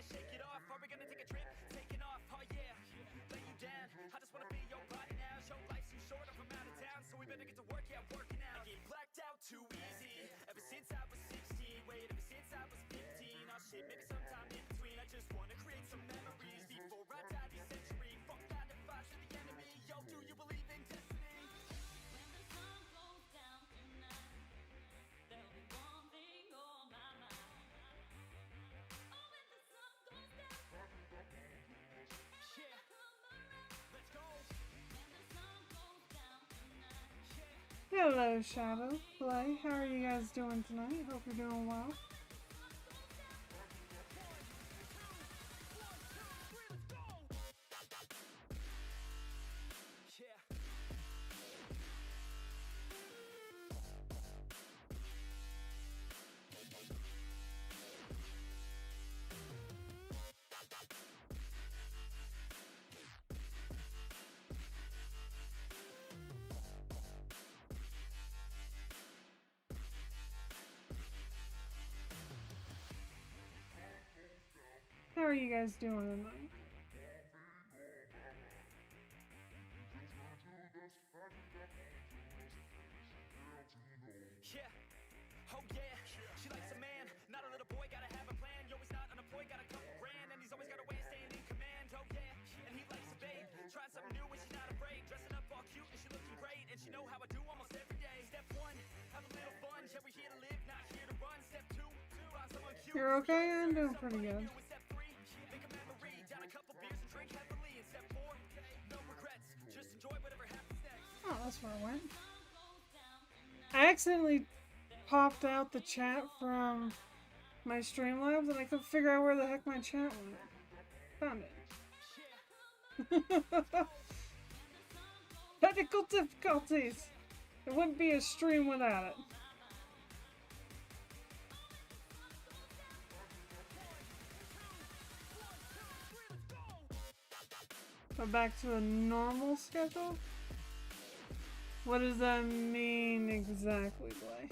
yeah, shake it off. Are we gonna take a trip? Taking off, oh yeah. Lay you down, I just wanna be your body now. Show life's too short, I'm from out of town, so we better get to work, yeah, working out. I get blacked out too easy, ever since I was 16. Wait, ever since I was 15. Oh shit, maybe sometime in between. I just wanna create some memories before I die this century. Fuck 9 to 5 to the enemy. Yo, do you believe in destiny? When the sun goes down tonight, there'll be one thing on my mind. Oh, when the sun goes down, Yeah, let's go. when the sun goes down tonight. Hello, Shadow, Blay. How are you guys doing tonight? Hope you're doing well. How are you guys doing tonight? Yeah, oh yeah, she likes a man, not a little boy, gotta have a plan. Yo, he's not unemployed, got a couple grand, and he's always got a way of staying in command. Oh yeah, and he likes a babe, trying something new and she's not afraid. Dressing up all cute and she looking great, and she know how I do almost every day. Step 1, have a little fun, yeah, we here to live, not here to run. Step 2, find someone cute. You're okay? I'm doing pretty good. Step 3, make a memory, down a couple beers and drink heavily. And step 4, no regrets, just enjoy whatever happens next. Oh, that's where I went. I accidentally popped out the chat from my Streamlabs and I couldn't figure out where the heck my chat went. Found it. Technical difficulties! It wouldn't be a stream without it. Go back to a normal schedule? What does that mean exactly, Blay?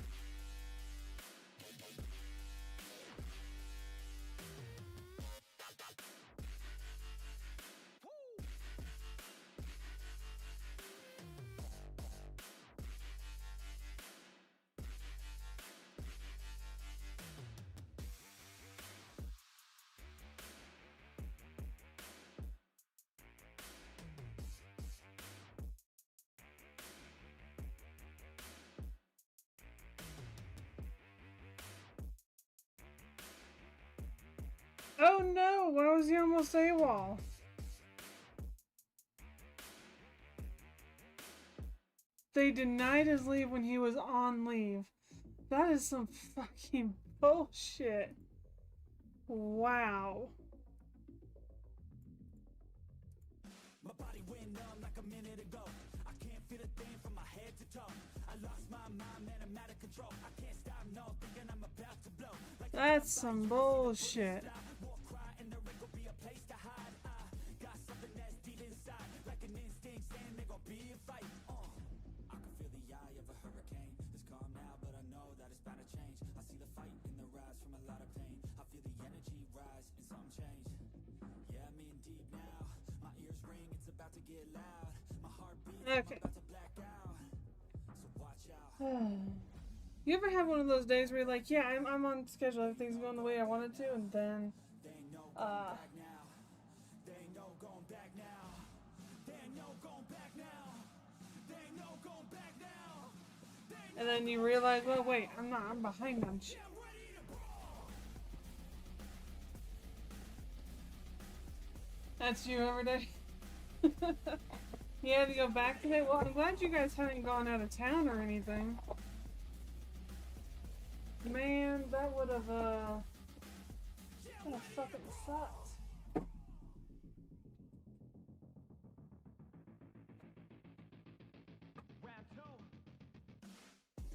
Oh no! Why was he almost AWOL? They denied his leave when he was on leave. That is some fucking bullshit. Wow. My body went numb like a minute ago. I can't feel a thing from my head to toe. I lost my mind, man, I'm out of control. I can't stop, no, thinking I'm about to blow. Like That's some bullshit. walk, cry, and there ain't gonna be a place to hide. I got something that's deep inside, like an instinct saying there gonna be a fight. I can feel the eye of a hurricane. It's calm now, but I know that it's bound to change. I see the fight in the rise from a lot of pain. I feel the energy rise and some change. Yeah, I'm in deep now. My ears ring, it's about to get loud. My heart beats, Okay. I'm about to black out. So watch out. You ever have one of those days where you're like, yeah, I'm on schedule, everything's going the way I wanted to, and then, They ain't no going back now. They ain't no going back now. They ain't no going back now. They ain't no going back now. and then you realize, well, wait, I'm behind on shit. I'm ready to brawl. That's you every day. You had to go back to it? Well, I'm glad you guys hadn't gone out of town or anything. Man, that would have fucking sucked. Round 2.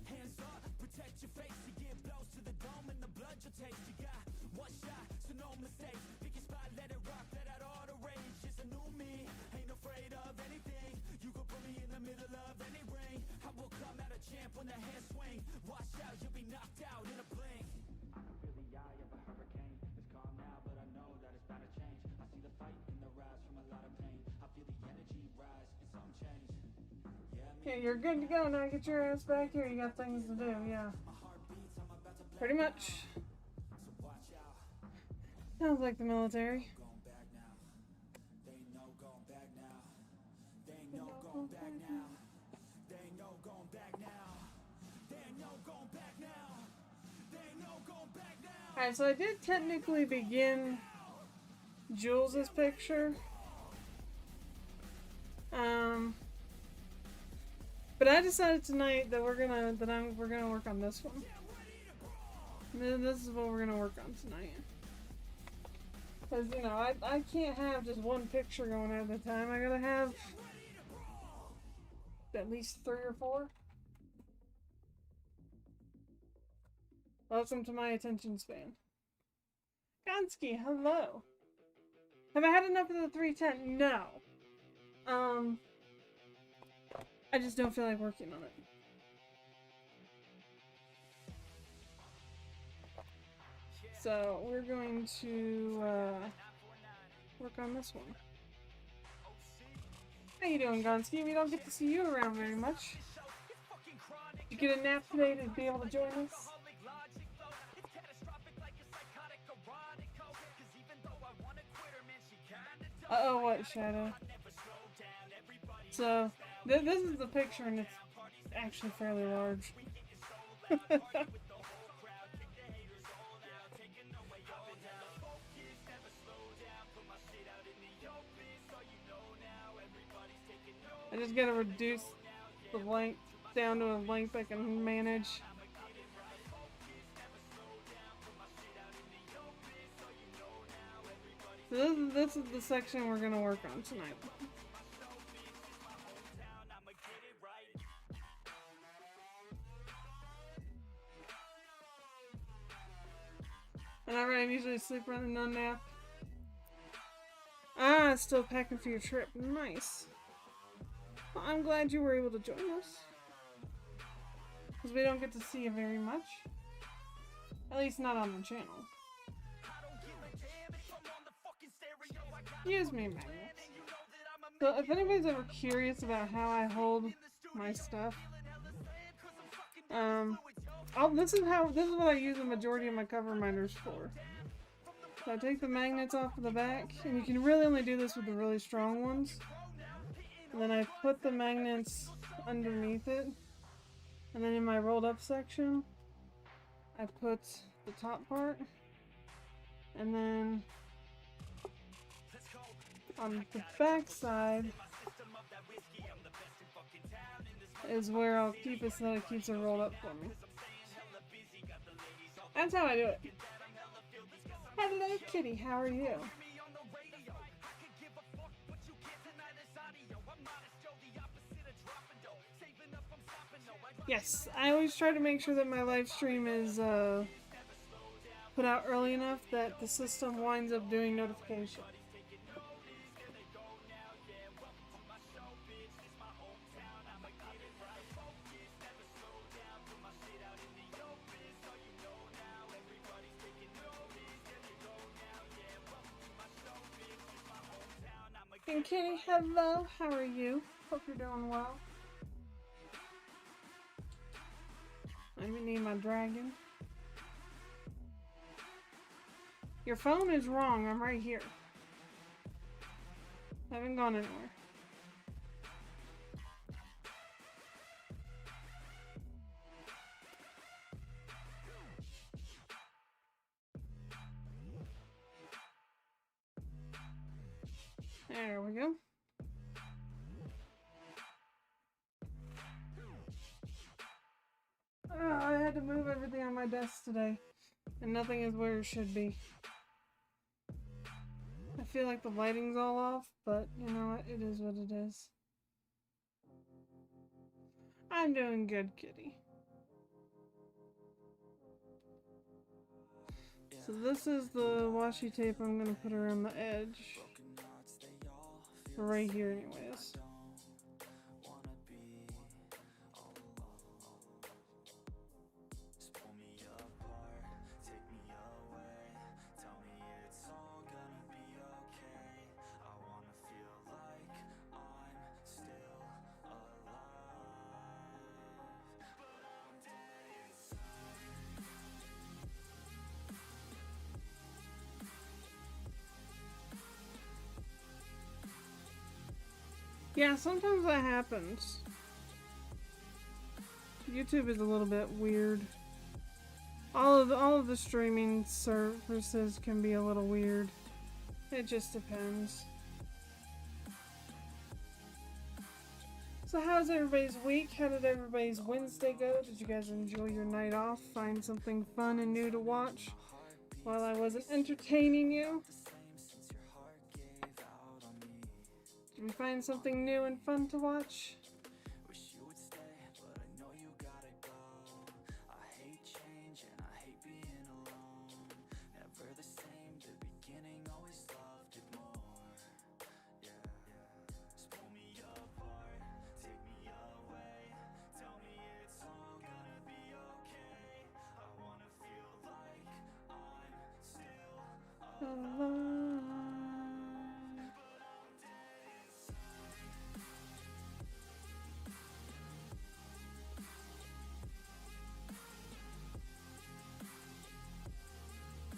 Hands up, protect your face. You get blows to the dome and the blood you'll taste. You got one shot, so no mistakes. Pick your spot, let it rock, let out all the rage. Just a new me, ain't afraid of anything. You can put me in the middle of any ring. I will come out a champ when the hands swing. Watch out, you'll be knocked out in a blink. I can feel the eye of a hurricane. It's calm now, but I know that Okay, you're good to go now. Get your ass back here. You got things to do, yeah. Pretty much. Sounds like the military. Alright, so I did technically begin Jules' picture. But I decided tonight that we're gonna work on this one. This is what we're gonna work on tonight. Because, you know, I can't have just one picture going at a time. I gotta have at least 3 or 4. Welcome to my attention span. Gansky, hello. Have I had enough of the 310? No. I just don't feel like working on it. So we're going to work on this one. How you doing, Gansky? We don't get to see you around very much. Did you get a nap today to be able to join us? Uh-oh, what, Shadow? So, this is the picture, and it's actually fairly large. I just gotta reduce the length down to a length I can manage. So this is the section we're gonna work on tonight. And alright, I'm usually asleep around the nun nap. Ah, still packing for your trip. Nice. Well, I'm glad you were able to join us. Because we don't get to see you very much. At least not on the channel. Excuse me, Magnus. So if anybody's ever curious about how I hold my stuff, this is what I use the majority of my cover reminders for. So I take the magnets off of the back, and you can really only do this with the really strong ones. And then I put the magnets underneath it, and then in my rolled up section, I put the top part, and then on the back side is where I'll keep it so that it keeps it rolled up for me. That's how I do it. Hello, Kitty. How are you? Yes, I always try to make sure that my live stream is put out early enough that the system winds up doing notification. And Kitty, hello, how are you? Hope you're doing well. Let me need my dragon. Your phone is wrong, I'm right here. I haven't gone anywhere. There we go. I had to move everything on my desk today, and nothing is where it should be. I feel like the lighting's all off, but you know what? It is what it is. I'm doing good, Kitty. So this is the washi tape I'm gonna put around the edge. Right here anyways. Yeah, sometimes that happens. YouTube is a little bit weird. All of the streaming services can be a little weird. It just depends. So how's everybody's week? How did everybody's Wednesday go? Did you guys enjoy your night off? Find something fun and new to watch while I wasn't entertaining you? Did we find something new and fun to watch?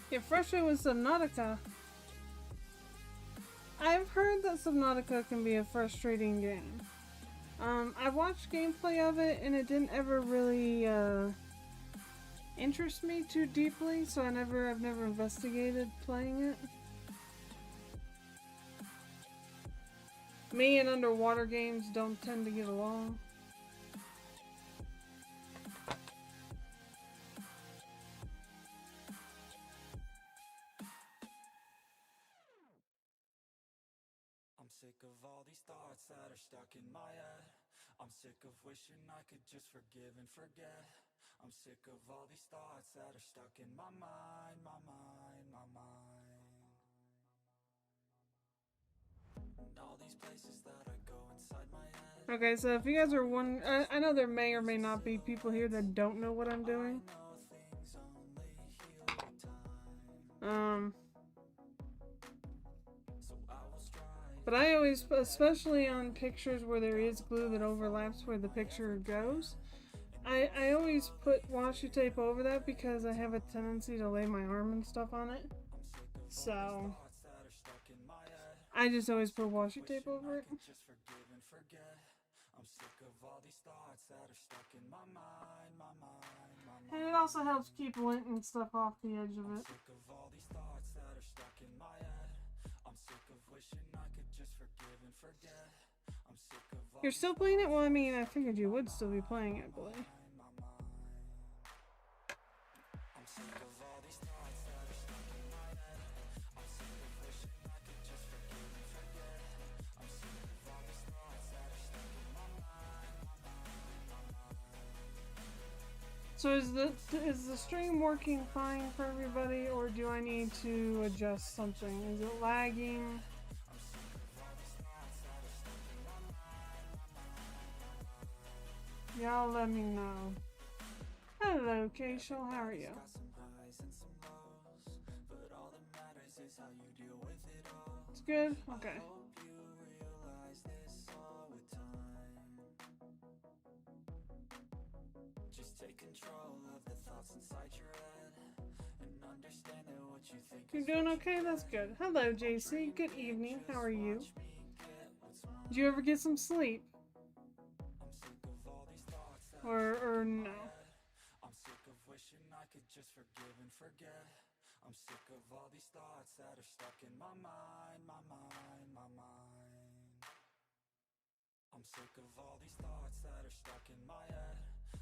Get frustrated with Subnautica. I've heard that Subnautica can be a frustrating game. I watched gameplay of it and it didn't ever really interest me too deeply, so I've never investigated playing it. Me and underwater games don't tend to get along. I'm sick of all these thoughts that are stuck in my head. I'm sick of wishing I could just forgive and forget. I'm sick of all these thoughts that are stuck in my mind, my mind, my mind. And all these places that I go inside my head. Okay, so if you guys are I know there may or may not be people here that don't know what I'm doing. But I always, especially on pictures where there is glue that overlaps where the picture goes, I always put washi tape over that because I have a tendency to lay my arm and stuff on it. So I just always put washi tape over it. And it also helps keep lint and stuff off the edge of it. You're still playing it? Well, I mean, I figured you would still be playing it, boy. So is the stream working fine for everybody, or do I need to adjust something? Is it lagging? Y'all let me know. Hello, Keishel, how are you? It's good? Okay. You're doing okay? That's good. Hello, JC. Good evening. How are you? Did you ever get some sleep? Or no? I'm sick of wishing I could just forgive and forget. I'm sick of all these thoughts that are stuck in my mind, my mind, my mind. I'm sick of all these thoughts that are stuck in my head.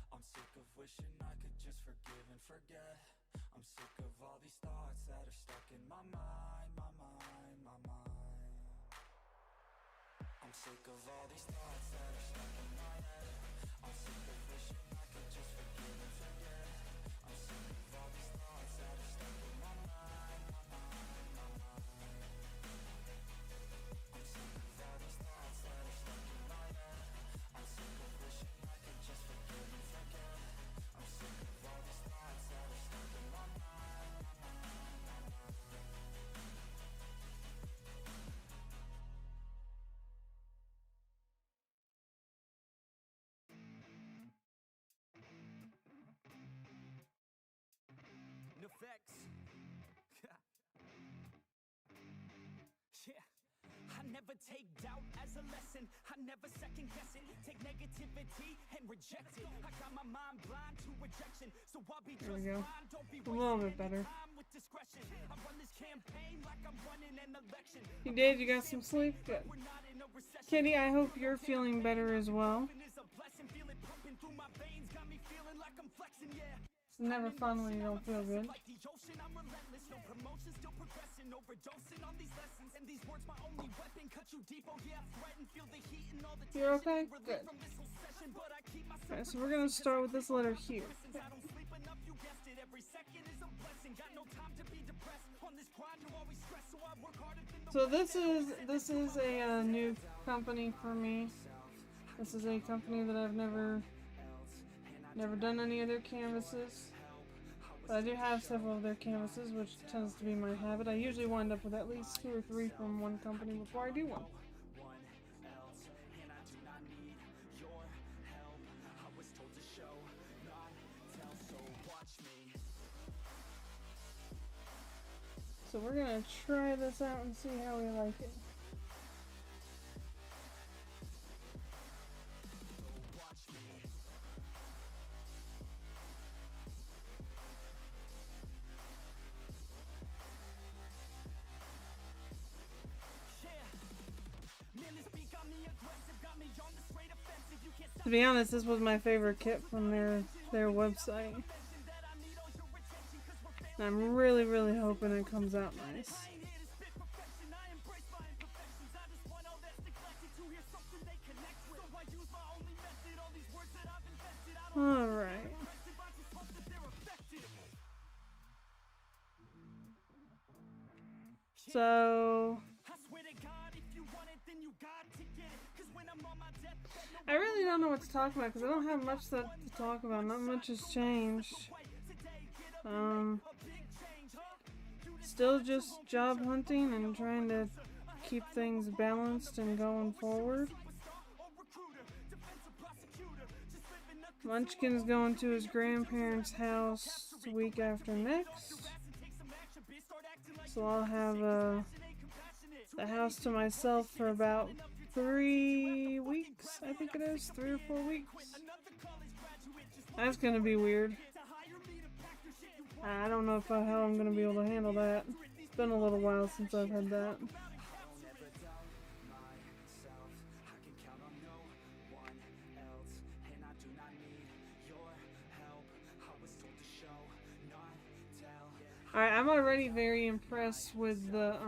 I'm sick of wishing I could just forgive and forget. I'm sick of all these thoughts that are stuck in my mind, my mind, my mind. I'm sick of all these thoughts that are stuck in my head. I'm sick of wishing I could just forgive and forget. I'm sick of all these thoughts that are stuck in my mind, my mind, my mind. I'm sick of all these thoughts that are stuck in my head. I'm sick of wishing I could just forgive and forget. I'm sick of all these thoughts that are stuck in my mind, my mind, my mind. never take doubt as a lesson. I never second guess it. Take negativity and reject it. I got my mind blind to rejection, so I'll be There just we go. fine. Don't be A little bit wasting any better. time with discretion. I run this campaign like I'm running an election. You did? You got some sleep? Good. We're not in a recession. Kitty, I hope you're feeling better as well. Is a blessing. Feel it pumping through my veins. Got me feeling like I'm flexing, yeah. It's never fun when you don't feel good. Like the ocean, I'm relentless. No promotion, still progressing. Overdosing on these lessons. And these words, my only weapon. Cut you deep, oh yeah, I threaten. Feel the heat and all the tension. You're okay? Good. From this whole session, but I keep myself. Okay, so we're gonna start with this letter here. I don't sleep enough, you guessed it. Every second is a blessing. Got no time to be depressed. On this grind, you always stress, so I work harder than the So this is a new company for me. This is a company that I've never done any of their canvases. But I do have several of their canvases, which tends to be my habit. I usually wind up with at least 2 or 3 from one company before I do one. So we're gonna try this out and see how we like it. To be honest, this was my favorite kit from their website. And I'm really, really hoping it comes out nice. Alright. So I really don't know what to talk about because I don't have much to talk about. Not much has changed. Still just job hunting and trying to keep things balanced and going forward. Munchkin's going to his grandparents' house the week after next. So I'll have the house to myself for about 3 weeks, I think it is. 3 or 4 weeks. That's gonna be weird. I don't know how I'm gonna be able to handle that. It's been a little while since I've had that. Alright, I'm already very impressed with the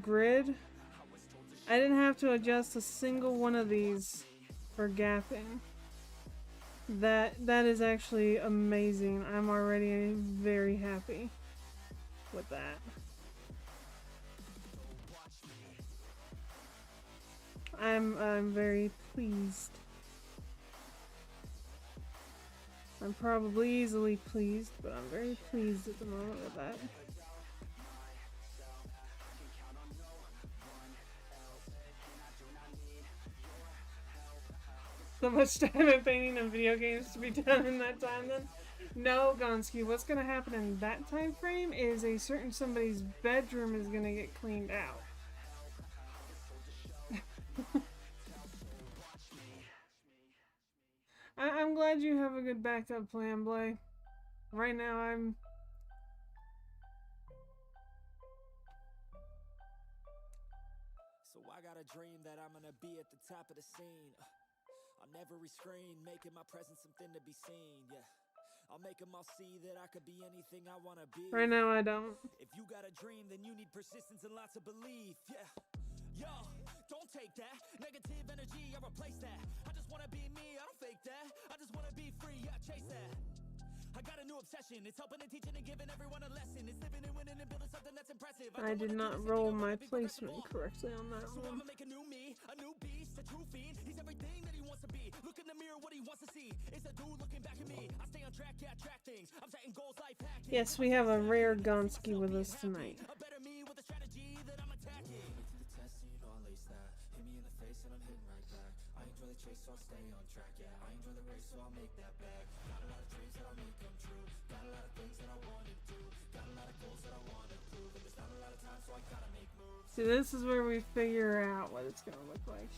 grid. I didn't have to adjust a single one of these for gapping. That is actually amazing. I'm already very happy with that. I'm very pleased. I'm probably easily pleased, but I'm very pleased at the moment with that. So much time in painting and video games to be done in that time then? No, Gonski, what's gonna happen in that time frame is a certain somebody's bedroom is gonna get cleaned out. I'm glad you have a good backup plan, Blay. Right now So I got a dream that I'm gonna be at the top of the scene. On every screen, making my presence something to be seen, yeah. I'll make them all see that I could be anything I wanna be. right now I don't. If you got a dream, then you need persistence and lots of belief, yeah. Yo, don't take that negative energy, I replace that. I just wanna be me, I don't fake that. I just wanna be free, I chase that. I got a new obsession, it's helping and teaching and giving everyone a lesson. It's living and winning and building something that's impressive. I did not roll my placement correctly on that So one. I'ma make a new me, a new beast, a true fiend. He's everything that he wants to be. Look in the mirror, what he wants to see. It's a dude looking back at me. I stay on track, yeah, track things. I'm setting goals, life hacking. Yes, we have a rare Gonski with us tonight. A better me with a strategy that I'm attacking. To the test, you know I lace that. Hit me in the face and I'm hitting right back. I enjoy the chase, so I'll stay on track. Yeah, I enjoy the race, so I'll make that back. Got a lot of dreams that I'll make come true. Got a lot of things that I wanna do. Got a lot of goals that I wanna See, this is where we figure out what it's gonna look like.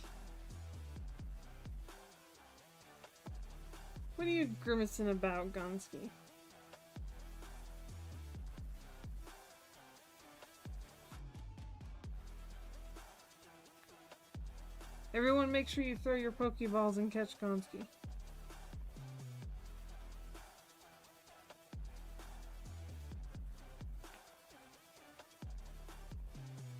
What are you grimacing about, Gonski? Everyone make sure you throw your Pokeballs and catch Gonski.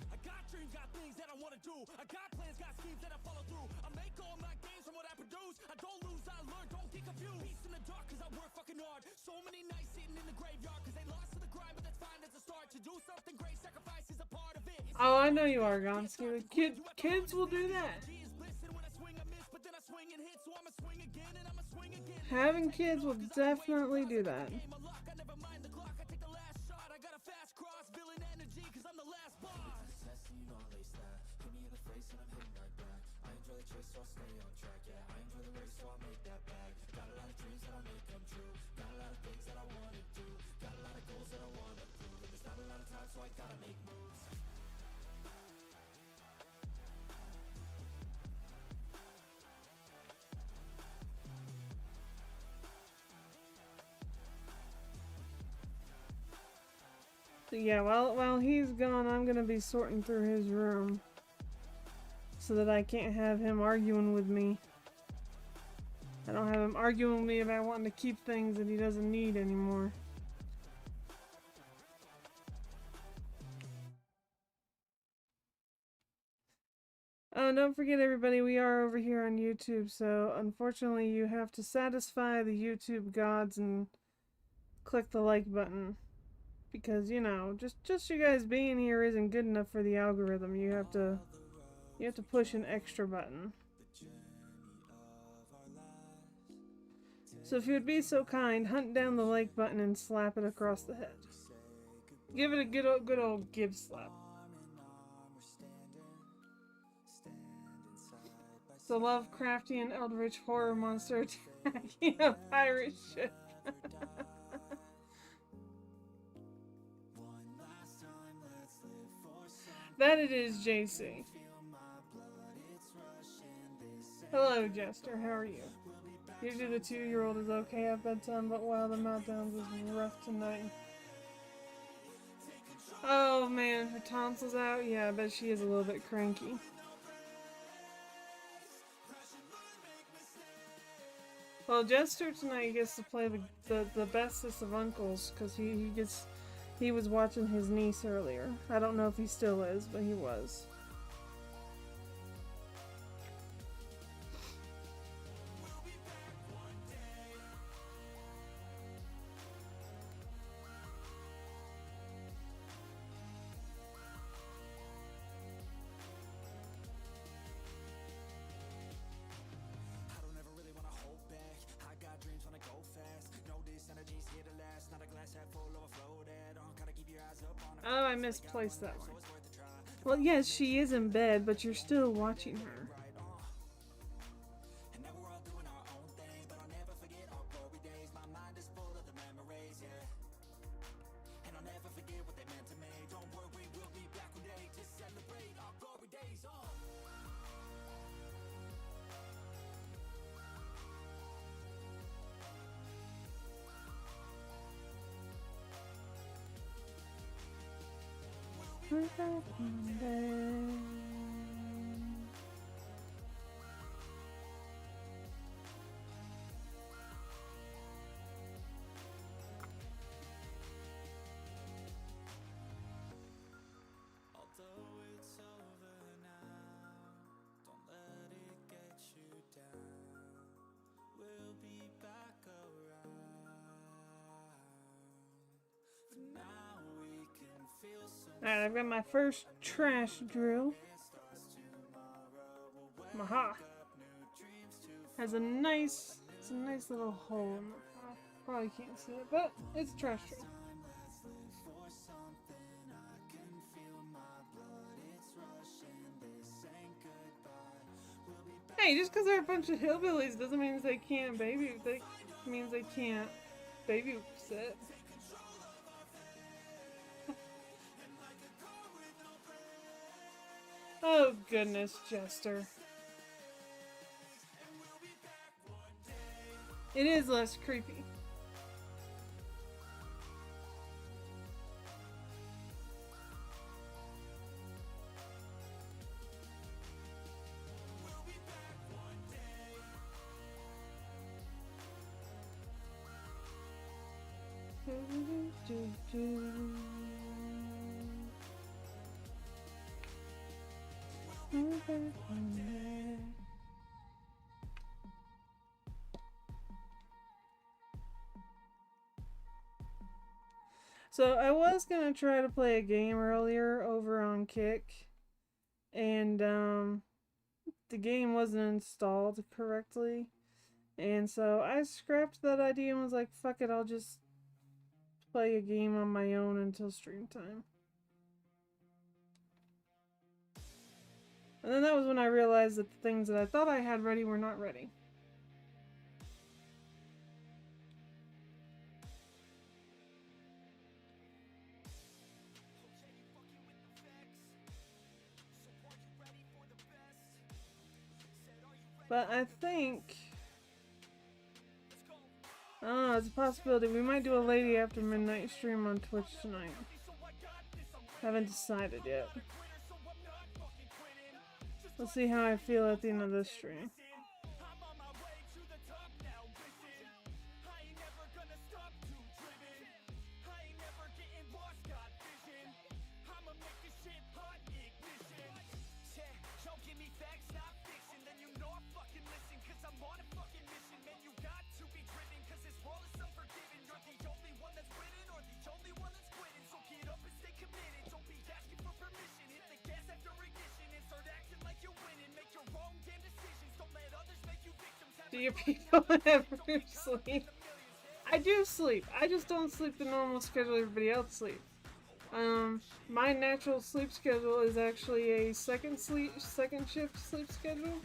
I got dreams, got things that I want to do. I got plans, got schemes that I follow through. I make all my gains from what I produce. I don't lose, I learn, don't get confused. Peace in the dark, cause I work fucking hard. So many nights sitting in the graveyard, cause they lost to the grind, but that's fine, that's a start. To do something great, sacrifice is a part of it. Oh, I know you are, Gonski. The kids will do that. Having kids will definitely do that. Yeah, while he's gone, I'm gonna be sorting through his room so that I can't have him arguing with me. I don't have him arguing with me about wanting to keep things that he doesn't need anymore. Oh, and don't forget everybody, we are over here on YouTube, so unfortunately you have to satisfy the YouTube gods and click the like button. Because, you know, just you guys being here isn't good enough for the algorithm. You have to push an extra button. So if you would be so kind, hunt down the like button and slap it across the head. Give it a good old give slap. So Lovecraftian eldritch horror monster attacking a pirate ship. That it is, JC. Hello, Jester. How are you? Usually the 2-year-old is okay at bedtime, but wow, the meltdowns was rough tonight. Oh man, her tonsils out? Yeah, I bet she is a little bit cranky. Well, Jester tonight gets to play the bestest of uncles, because he was watching his niece earlier. I don't know if he still is, but he was. Oh, I misplaced that one. Well, yes, she is in bed, but you're still watching her. Alright, I've got my first trash drill. Maha. Has a nice little hole in it. Probably can't see it, but it's a trash drill. Hey, just because they're a bunch of hillbillies doesn't mean they can't baby. That means they can't baby sit. Oh goodness, Jester. It is less creepy. So I was gonna try to play a game earlier over on Kick, and the game wasn't installed correctly, and so I scrapped that idea and was like, fuck it, I'll just play a game on my own until stream time. And then that was when I realized that the things that I thought I had ready were not ready. But I think, I don't know, it's a possibility. We might do a Lady After Midnight stream on Twitch tonight. Haven't decided yet. We'll see how I feel at the end of this stream. Do your people ever sleep? I do sleep. I just don't sleep the normal schedule everybody else sleeps. My natural sleep schedule is actually a second shift sleep schedule.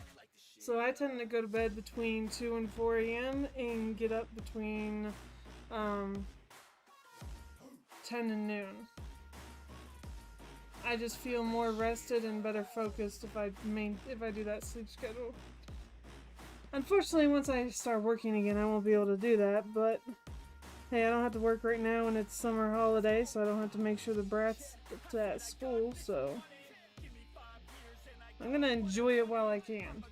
So I tend to go to bed between 2 and 4 a.m. and get up between 10 and noon. I just feel more rested and better focused if I do that sleep schedule. Unfortunately, once I start working again, I won't be able to do that, but hey, I don't have to work right now and it's summer holiday, so I don't have to make sure the brat's at school, so I'm gonna enjoy it while I can.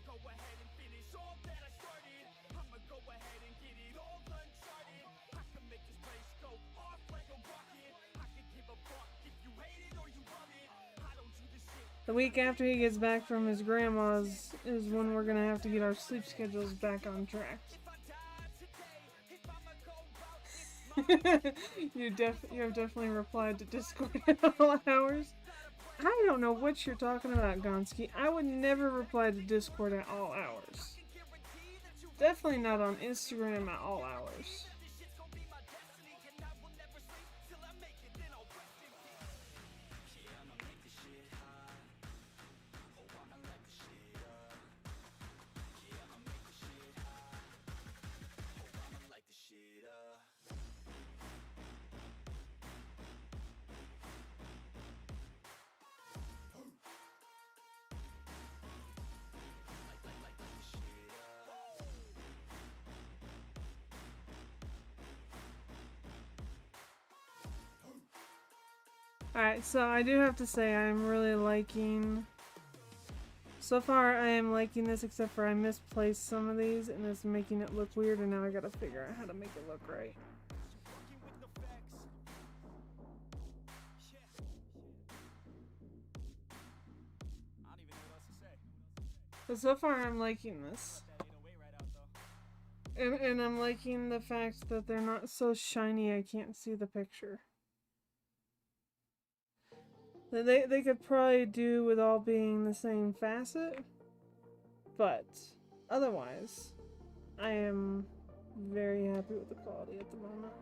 The week after he gets back from his grandma's is when we're gonna have to get our sleep schedules back on track. You have definitely replied to Discord at all hours. I don't know what you're talking about, Gonski. I would never reply to Discord at all hours. Definitely not on Instagram at all hours. Alright, so I do have to say I'm really liking... So far I am liking this, except for I misplaced some of these and it's making it look weird, and now I gotta figure out how to make it look right. But so far I'm liking this. And I'm liking the fact that they're not so shiny I can't see the picture. They could probably do with all being the same facet, but otherwise, I am very happy with the quality at the moment.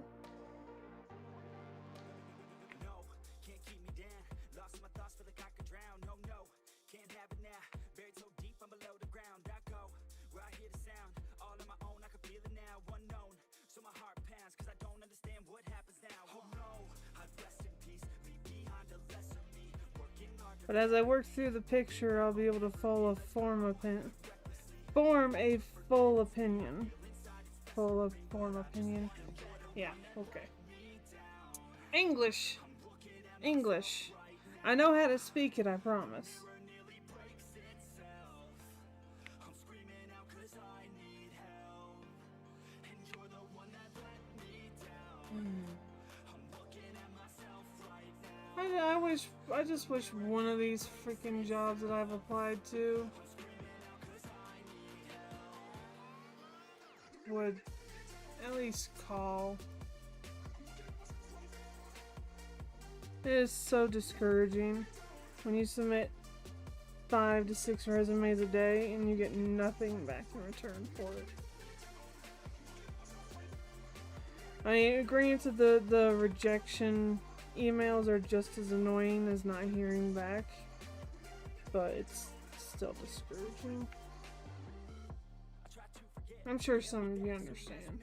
But as I work through the picture, I'll be able to form a full opinion. Form opinion. Yeah, okay. English. English. I know how to speak it, I promise. I just wish one of these freaking jobs that I've applied to would at least call. It is so discouraging when you submit 5 to 6 resumes a day and you get nothing back in return for it. I mean, granted, the rejection emails are just as annoying as not hearing back, but it's still discouraging. I'm sure some of you understand.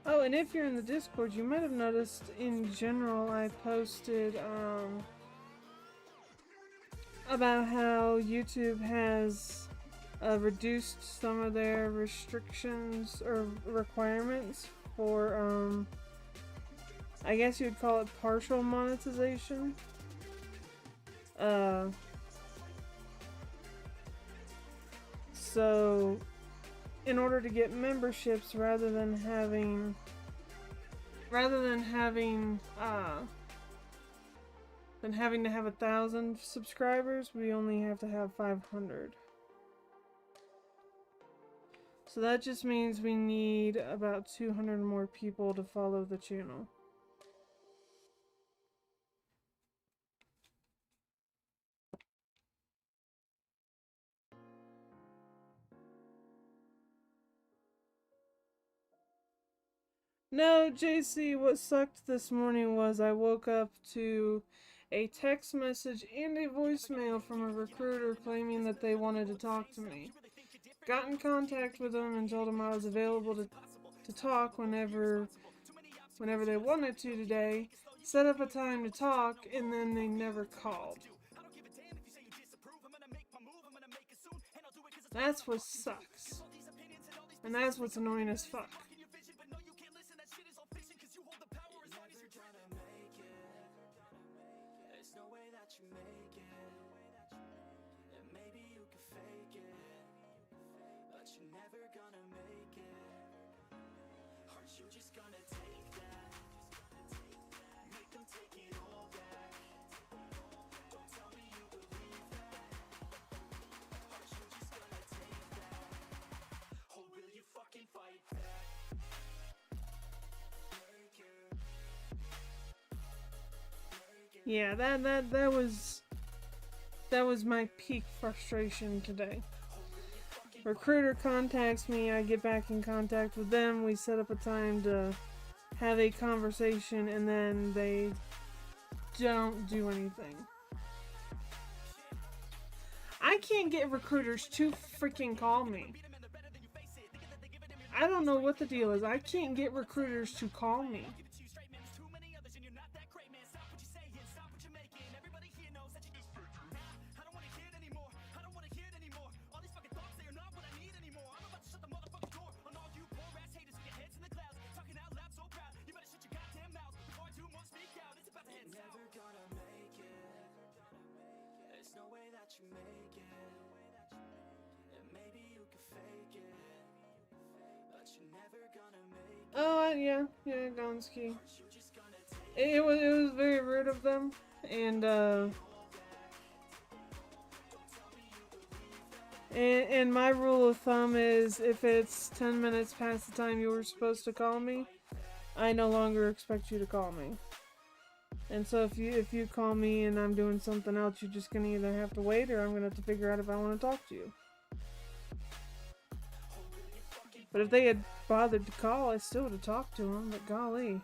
Oh, and if you're in the Discord, you might have noticed in general I posted about how YouTube has reduced some of their restrictions or requirements for I guess you'd call it partial monetization. So in order to get memberships, rather than having 1,000 subscribers, we only have to have 500. So that just means we need about 200 more people to follow the channel. No, JC, what sucked this morning was I woke up to a text message and a voicemail from a recruiter claiming that they wanted to talk to me. Got in contact with them and told them I was available to talk whenever they wanted to today. Set up a time to talk, and then they never called. That's what sucks. And that's what's annoying as fuck. Yeah, that was my peak frustration today. Recruiter contacts me, I get back in contact with them, we set up a time to have a conversation, and then they don't do anything. I can't get recruiters to freaking call me. I don't know what the deal is. I can't get recruiters to call me. Oh, yeah, Gonski. It was very rude of them, and And my rule of thumb is if it's 10 minutes past the time you were supposed to call me, I no longer expect you to call me. And so if you call me and I'm doing something else, you're just gonna either have to wait or I'm gonna have to figure out if I want to talk to you. But if they had bothered to call, I still would have talked to them, but golly.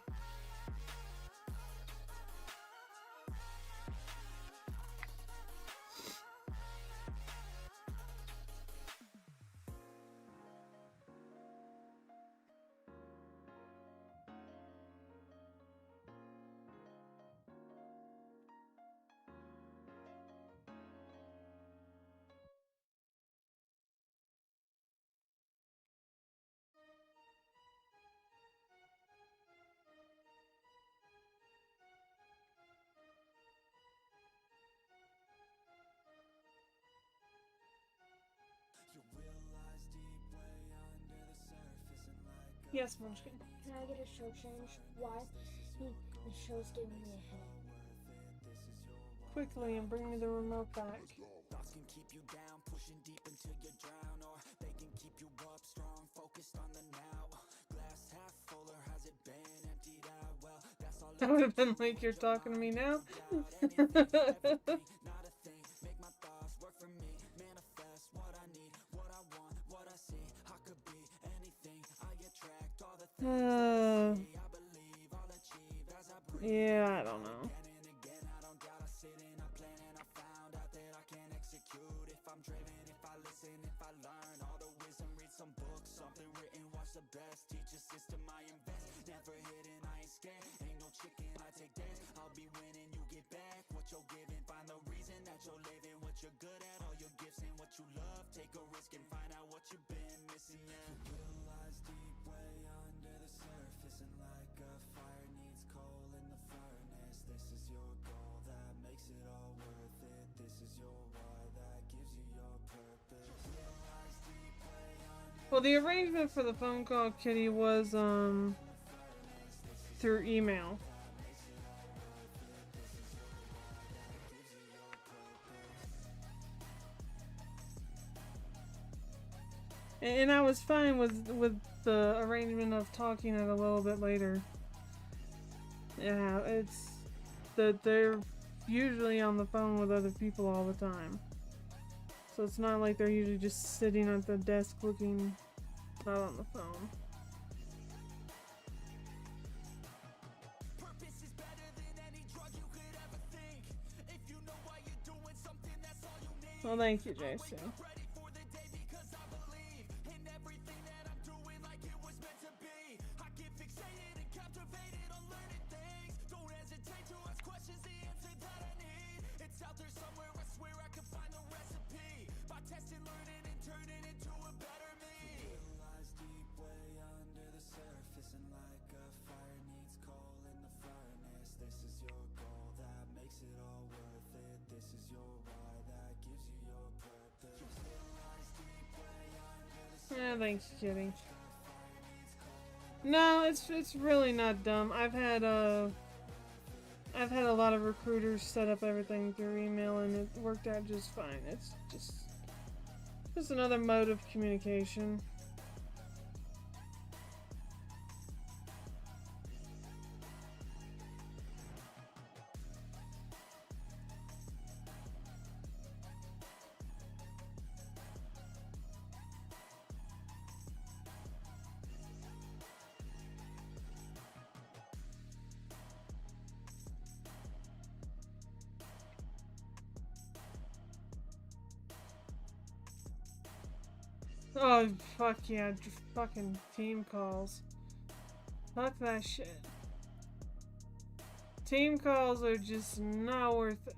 Yes, Munchkin. Can I get a show change? Why? The show's giving me a headache. Quickly, and bring me the remote back. Thoughts can keep you down, pushing deep until you drown, or they can keep you up strong, focused on the now. Glass half full, or has it been emptied out? Well, that's all. That would have been like you're talking to me now. Not a thing, make my thoughts work for me. Manifest what I need, what I want, what I see. I could be anything, I attract all the things that I see. I believe I'll achieve as I breathe. Yeah, I don't know. Again and again, I don't doubt, I sit in a plan and I found out that I can execute. If I'm driven, if I listen, if I learn all the wisdom, read some books, something written, watch the best. Teach a system, I invest, never hidden, I ain't scared. Ain't no chicken, I take dance. I'll be winning, you get back what you're giving. Find the reason that you're living, what you're good at, all your gifts and what you love. Take a risk and find out what you've been missing. Yeah, the will lies deep way under the surface, and like a fire needs coal in the furnace. This is your goal that makes it all worth it. This is your why that gives you your purpose. Will lies deep way under. Well, the arrangement for the phone call, Kitty, was through email. And I was fine with the arrangement of talking it a little bit later. Yeah, it's that they're usually on the phone with other people all the time. So it's not like they're usually just sitting at the desk looking, not on the phone. Purpose is better than any drug you could ever think. If you know why you're doing something, that's all you need. Well, thank you, JC. Ready for the day because I believe in everything that I'm doing like it was meant to be. I get fixated and captivated on learning things. Don't hesitate to ask questions, the answer that I need. It's out there somewhere, I swear I can find the recipe. By testing, learning, and turning into a better me. The will lies deep way under the surface, and like a fire needs coal in the furnace. This is your goal that makes it all worth it. This is your why that gives you your purpose. The will lies deep way under the surface. Yeah, thanks, Kitty. No, it's really not dumb. I've had a lot of recruiters set up everything through email, and it worked out just fine. It's just another mode of communication. Oh, fuck yeah, just fucking team calls. Fuck that shit. Team calls are just not worth it.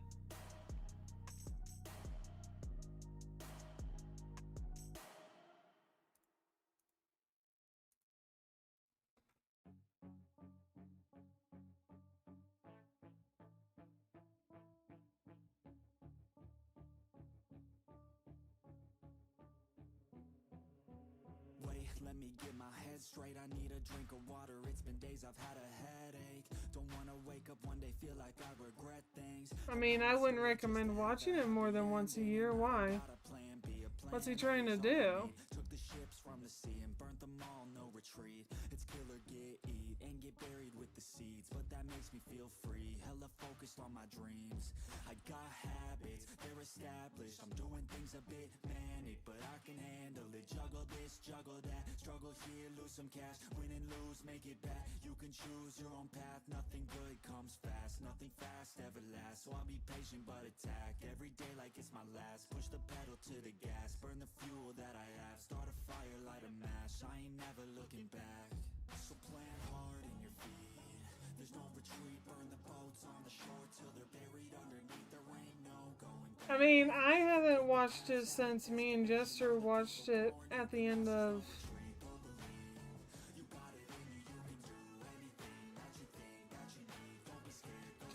Wait, let me get my head straight. I need a drink of water. It's been days I've had a headache. Don't wanna wake up one day, feel like I regret things. I mean, I wouldn't recommend watching it more than once a year. Why? Got a plan B, a What's he trying to do? Took the ships from the sea and burnt them all, no retreat. It's kill or get eat and get buried with the seeds, but that makes me feel free. Hella focused on my dreams. I got habits, they're established. I'm doing things a bit manic, but I can handle it. Juggle this, juggle that, struggle here, lose some cash, win and lose, make it back. You can choose your own path. Nothing good comes fast, nothing fast ever lasts. So I'll be patient but attack every day like it's my last. Push the pedal to the gas, burn the fuel that I have. Start a fire, light a match, I ain't never looking back. So plant hard in your feet, there's no retreat. Burn the boats on the shore till they're buried underneath. There ain't no going back. I mean, I haven't watched it since me and Jester watched it at the end of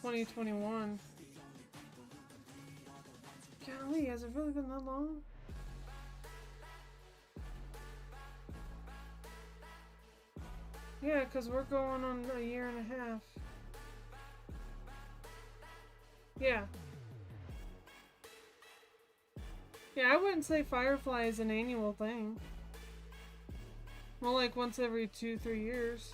2021. Golly, has it really been that long? Yeah, because we're going on a year and a half. Yeah. Yeah, I wouldn't say Firefly is an annual thing. More like once every 2-3 years.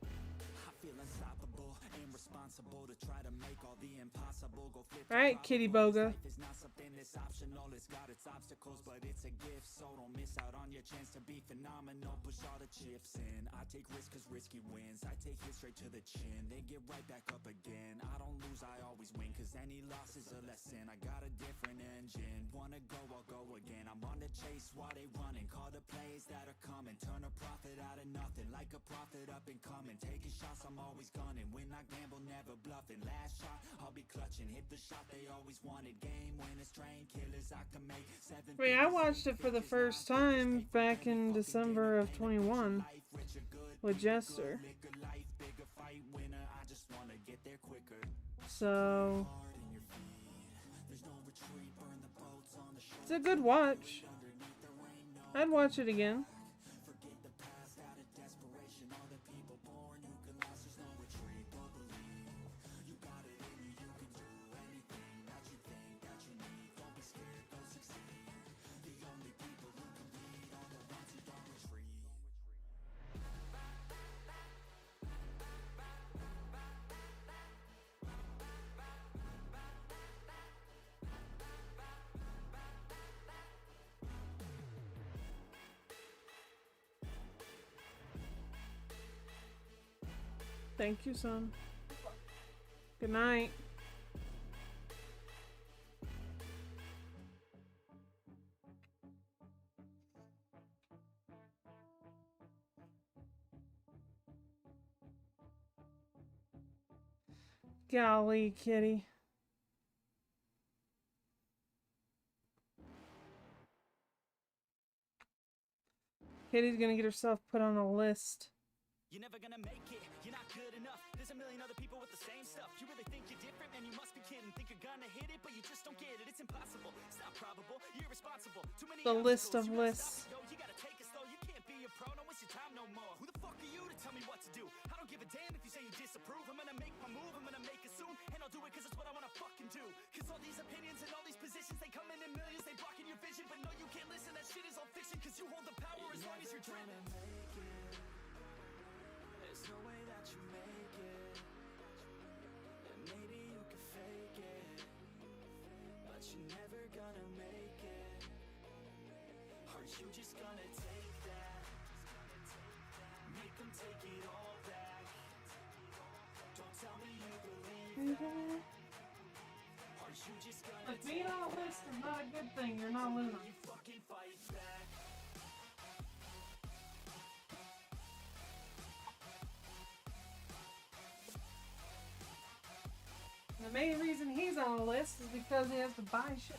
I feel unstoppable and responsible to try to make all the impossible go flip. Alright, Kitty Boga. Life is not something that's optional, it's got its obstacles, but it's a gift. So don't miss out on your chance to be phenomenal. Push all the chips in. I take risks cause risky wins. I take it straight to the chin, then get right back up again. I don't lose, I always win, cause any loss is a lesson. I got a different engine. Wanna go, I'll go again. I'm on the chase while they running. Call the plays that are coming. Turn a profit out of nothing, like a prophet up and coming. Taking shots, I'm always gunning. When I gamble, never bluffing. Last shot, I'll be clutching. Hit the shot they always wanted. Game winners, train killers. I can make 7 I mean, I watched it for the first time back in December of 21 with Jester. So it's a good watch. I'd watch it again. Thank you, son. Good night. Golly, kitty. Kitty's gonna get herself put on a list. You're never gonna make it, you're not good enough. There's a million other people with the same stuff. You really think you're different, man, you must be kidding. Think you're gonna hit it, but you just don't get it. It's impossible, it's not probable, you're irresponsible. Too many The list of obstacles. lists. You gotta take us though, you can't be a pro, don't waste your time no more. Who the fuck are you to tell me what to do? I don't give a damn if you say you disapprove. I'm gonna make my move, I'm gonna make it soon. And I'll do it cause it's what I wanna fucking do. Cause all these opinions and all these positions, they come in millions, they blocking your vision. But no, you can't listen, that shit is all fiction. Cause you hold the power as long as you're dreaming. There's no way that you make it, and maybe you can fake it, but you're never gonna make it. Aren't you just gonna take that? Make them take it all back. Don't tell me you believe that. Aren't you just gonna But being on a list is not a good thing. You're not losing. you fucking fight back? The main reason he's on the list is because he has to buy shit.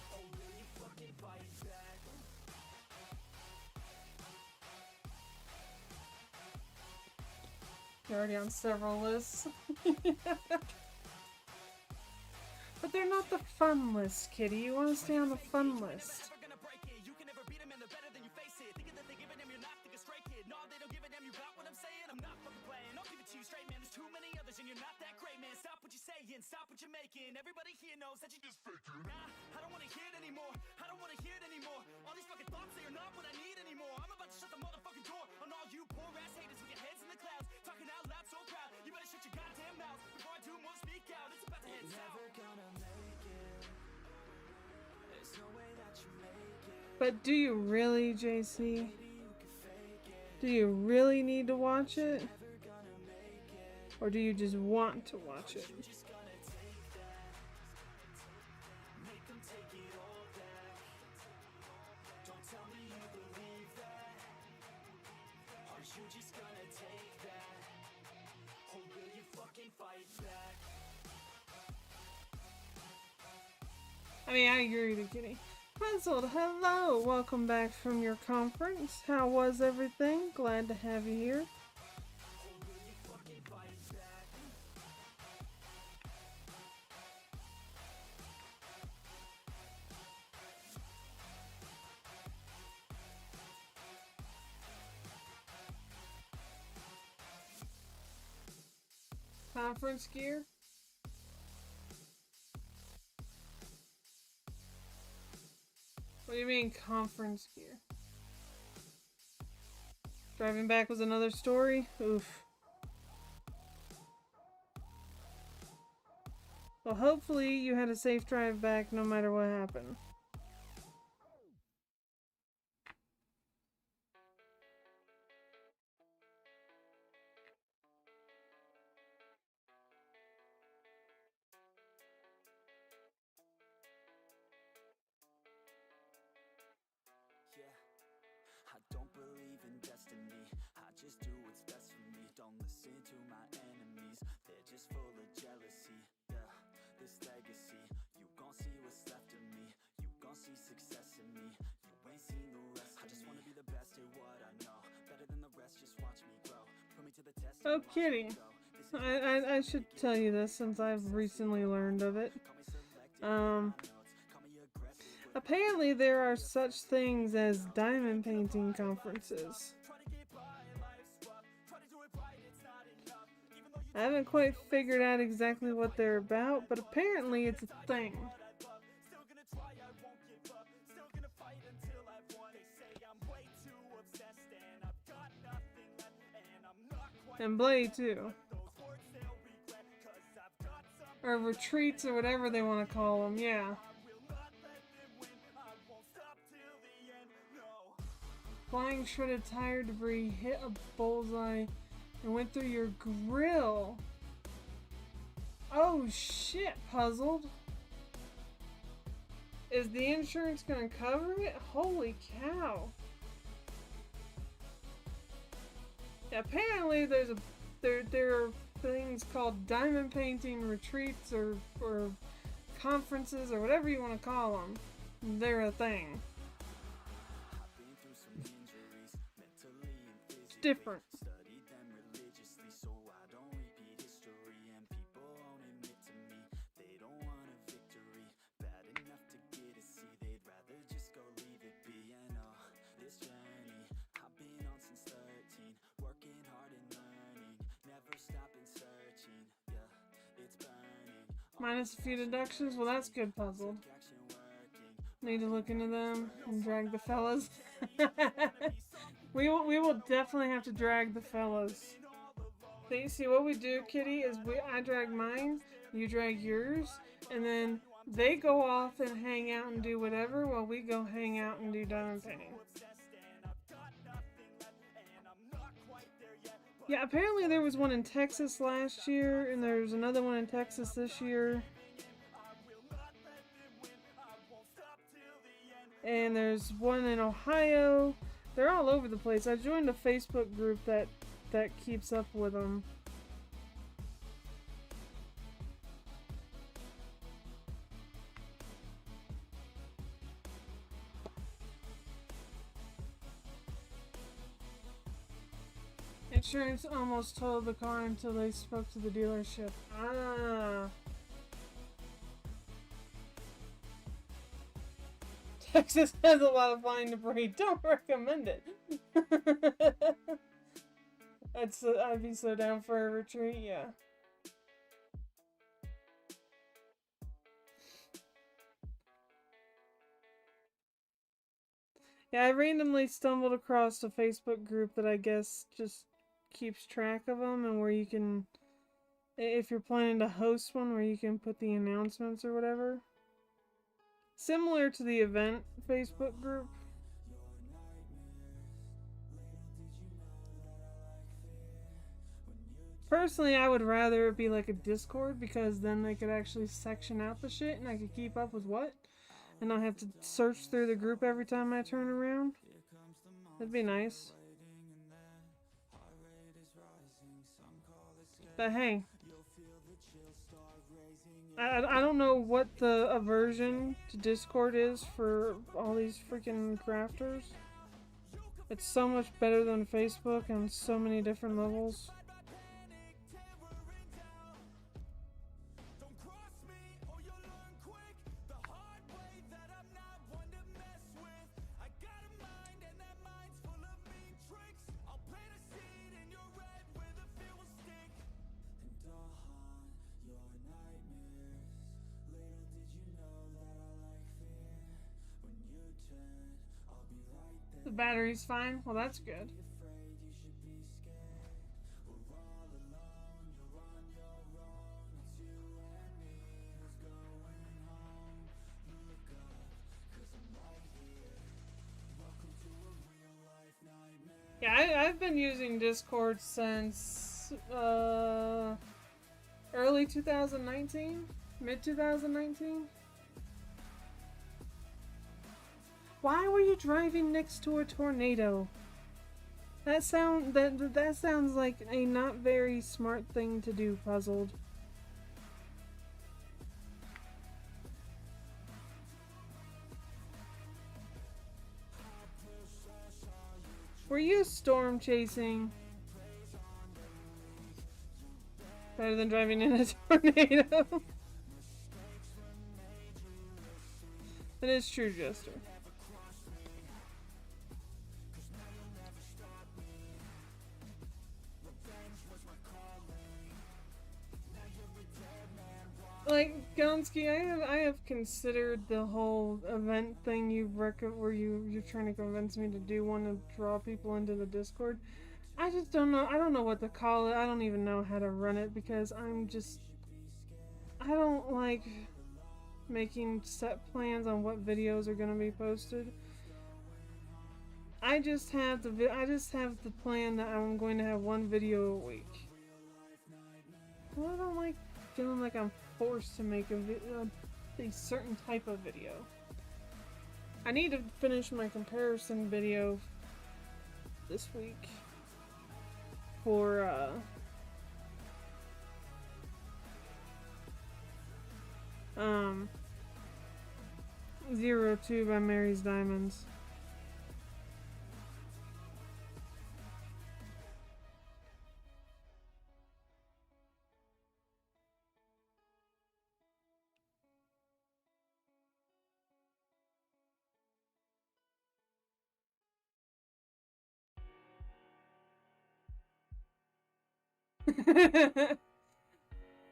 You're already on several lists. But they're not the fun list, kitty. You want to stay on the fun list. saying, stop what you're making. Everybody here knows that you just faking. Nah, I don't wanna hear it anymore. I don't wanna hear it anymore. All these fucking thoughts, they are not what I need anymore. I'm about to shut the motherfucking door on all you poor ass haters with your heads in the clouds, talking out loud so proud. You better shut your goddamn mouth before I do more speak out. It's about to head south. Never gonna make it. There's no way that you make it. But do you really, JC? Do you really need to watch it? Or do you just want to watch it? I mean, I agree with you, Kitty. Puzzled, hello! Welcome back from your conference. How was everything? Glad to have you here. Conference gear? What do you mean, conference gear? Driving back was another story? Oof. Well, hopefully you had a safe drive back no matter what happened. I don't believe in destiny. I just do what's best for me. Don't listen to my enemies. They're just full of jealousy. Yeah, this legacy. You gon' see what's left of me. You gon' see success in me. You ain't seen the rest of me. I just wanna be the best at what I know. Better than the rest, just watch me grow. Put me to the test. Oh, Kitty. I should tell you this since I've recently learned of it. Apparently there are such things as diamond painting conferences. I haven't quite figured out exactly what they're about, but apparently it's a thing. And Blade too. Or retreats or whatever they want to call them, yeah. Flying shredded tire debris hit a bullseye and went through your grill. Oh shit, Puzzled. Is the insurance gonna cover it? Holy cow. Yeah, apparently there are things called diamond painting retreats or conferences or whatever you want to call them. They're a thing. It's different. Minus a few deductions? Well, that's good, Puzzled. Need to look into them and drag the fellas. We will definitely have to drag the fellas. See what we do, Kitty, is I drag mine, you drag yours, and then they go off and hang out and do whatever while we go hang out and do diamond painting. Yeah, apparently there was one in Texas last year, and there's another one in Texas this year. And there's one in Ohio. They're all over the place. I joined a Facebook group that keeps up with them. Insurance almost totaled the car until they spoke to the dealership. Ah. Texas has a lot of flying debris. Don't recommend it. I'd be so down for a retreat, yeah. Yeah, I randomly stumbled across a Facebook group that I guess just keeps track of them, and where you can, if you're planning to host one, where you can put the announcements or whatever. Similar to the event Facebook group. Personally, I would rather it be like a Discord, because then they could actually section out the shit and I could keep up with what, and not have to search through the group every time I turn around. That'd be nice. But hey, I don't know what the aversion to Discord is for all these freaking crafters. It's so much better than Facebook on so many different levels. The battery's fine? Well, that's good. Yeah, I've been using Discord since early 2019? Mid 2019? Why were you driving next to a tornado? That sounds like a not very smart thing to do, Puzzled. Were you storm chasing? Better than driving in a tornado. That is true, Jester. Like, Gonski, I have considered the whole event thing where you're trying to convince me to do one to draw people into the Discord. I just don't know. I don't know what to call it. I don't even know how to run it, because I don't like making set plans on what videos are going to be posted. I just have the plan that I'm going to have one video a week. Well, I don't like feeling like I'm forced to make a certain type of video. I need to finish my comparison video this week for 02 by Mary's Diamonds.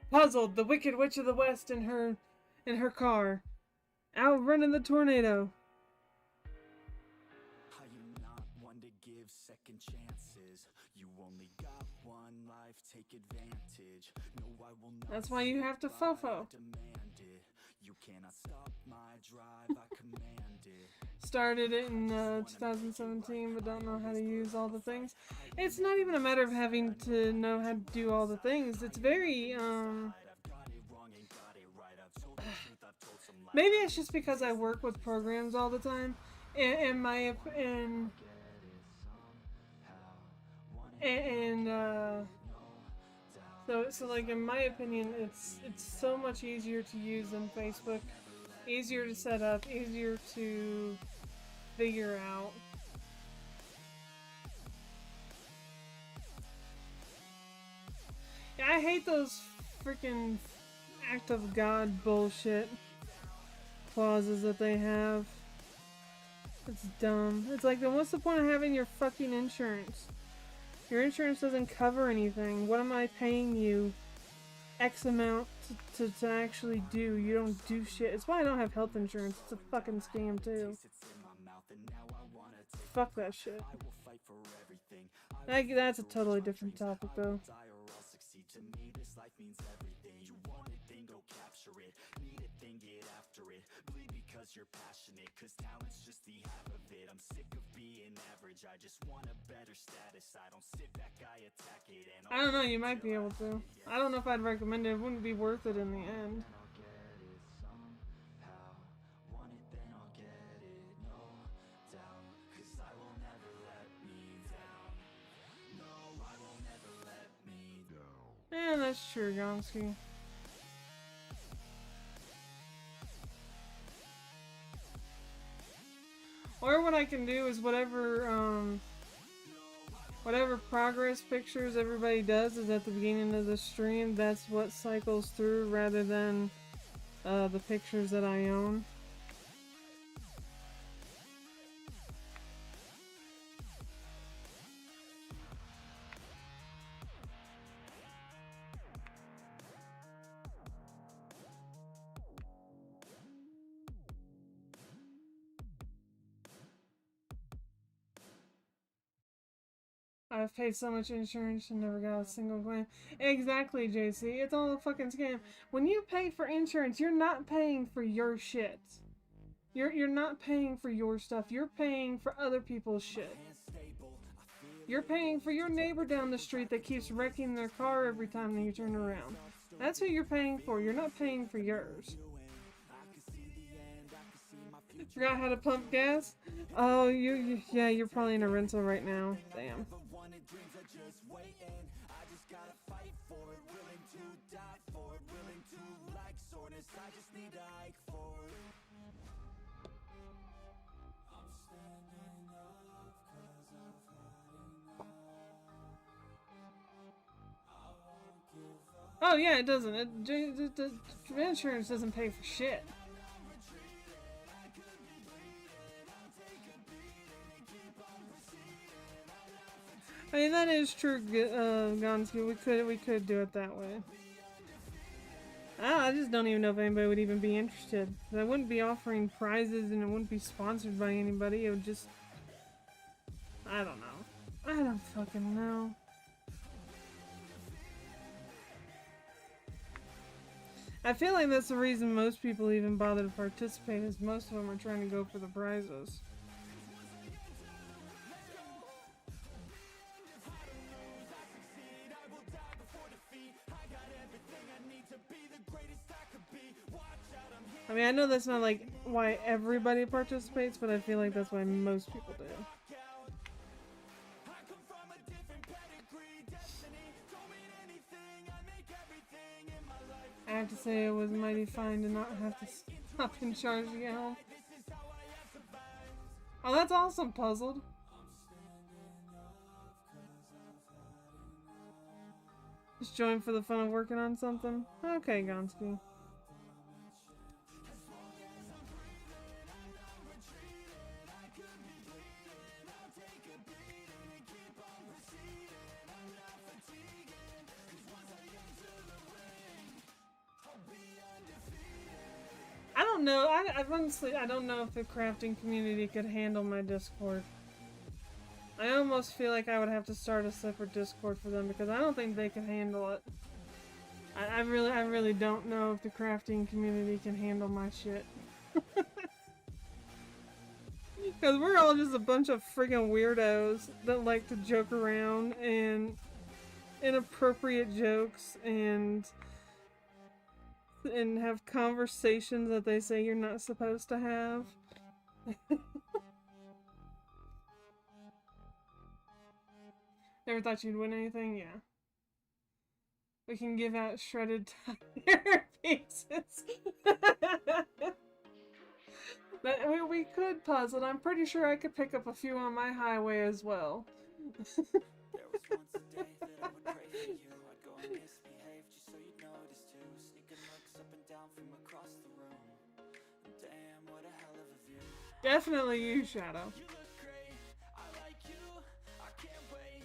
Puzzled, the Wicked Witch of the West in her car, outrunning the tornado. Are you not one to give second chances? You only got one life, take advantage. No, I will not. That's why you have to fofo. You cannot stop my drive, I command it. Started it in 2017, but don't know how to use all the things. It's not even a matter of having to know how to do all the things. It's very maybe it's just because I work with programs all the time, and so like in my opinion, it's so much easier to use than Facebook. Easier to set up, easier to figure out. Yeah, I hate those freaking act of God bullshit clauses that they have. It's dumb. It's like, then what's the point of having your fucking insurance? Your insurance doesn't cover anything. What am I paying you X amount to actually do? You don't do shit. It's why I don't have health insurance. It's a fucking scam too. fuck that shit. That's a totally different topic, though. You're passionate, cause talent's just the half of it. I'm sick of being average, I just want a better status. I don't sit back, I attack it. And I don't know, you might be able to. I don't know if I'd recommend it. It wouldn't be worth it in the end. Yeah, that's true, Gonski. Or what I can do is whatever progress pictures everybody does is at the beginning of the stream, that's what cycles through rather than the pictures that I own. I've paid so much insurance and never got a single claim. Exactly, JC. It's all a fucking scam. When you pay for insurance, you're not paying for your shit. You're not paying for your stuff. You're paying for other people's shit. You're paying for your neighbor down the street that keeps wrecking their car every time that you turn around. That's who you're paying for. You're not paying for yours. Forgot how to pump gas? Oh, yeah, you're probably in a rental right now. Damn. Oh yeah, it doesn't. The insurance doesn't pay for shit. I mean, that is true, Gonski. We could do it that way. I just don't even know if anybody would even be interested. I wouldn't be offering prizes and it wouldn't be sponsored by anybody. It would just... I don't know. I don't fucking know. I feel like that's the reason most people even bother to participate, is most of them are trying to go for the prizes. I mean, I know that's not like why everybody participates, but I feel like that's why most people do. I have to say it was mighty fine to not have to stop and charge to get home. Oh, that's awesome, Puzzled. Just join for the fun of working on something? Okay, Gonski. I don't know. I honestly, I don't know if the crafting community could handle my Discord. I almost feel like I would have to start a separate Discord for them because I don't think they could handle it. I really don't know if the crafting community can handle my shit. Because we're all just a bunch of friggin' weirdos that like to joke around and inappropriate jokes and have conversations that they say you're not supposed to have. Never thought you'd win anything? Yeah. We can give out shredded tire pieces. But we could puzzle. I'm pretty sure I could pick up a few on my highway as well. Definitely you, Shadow.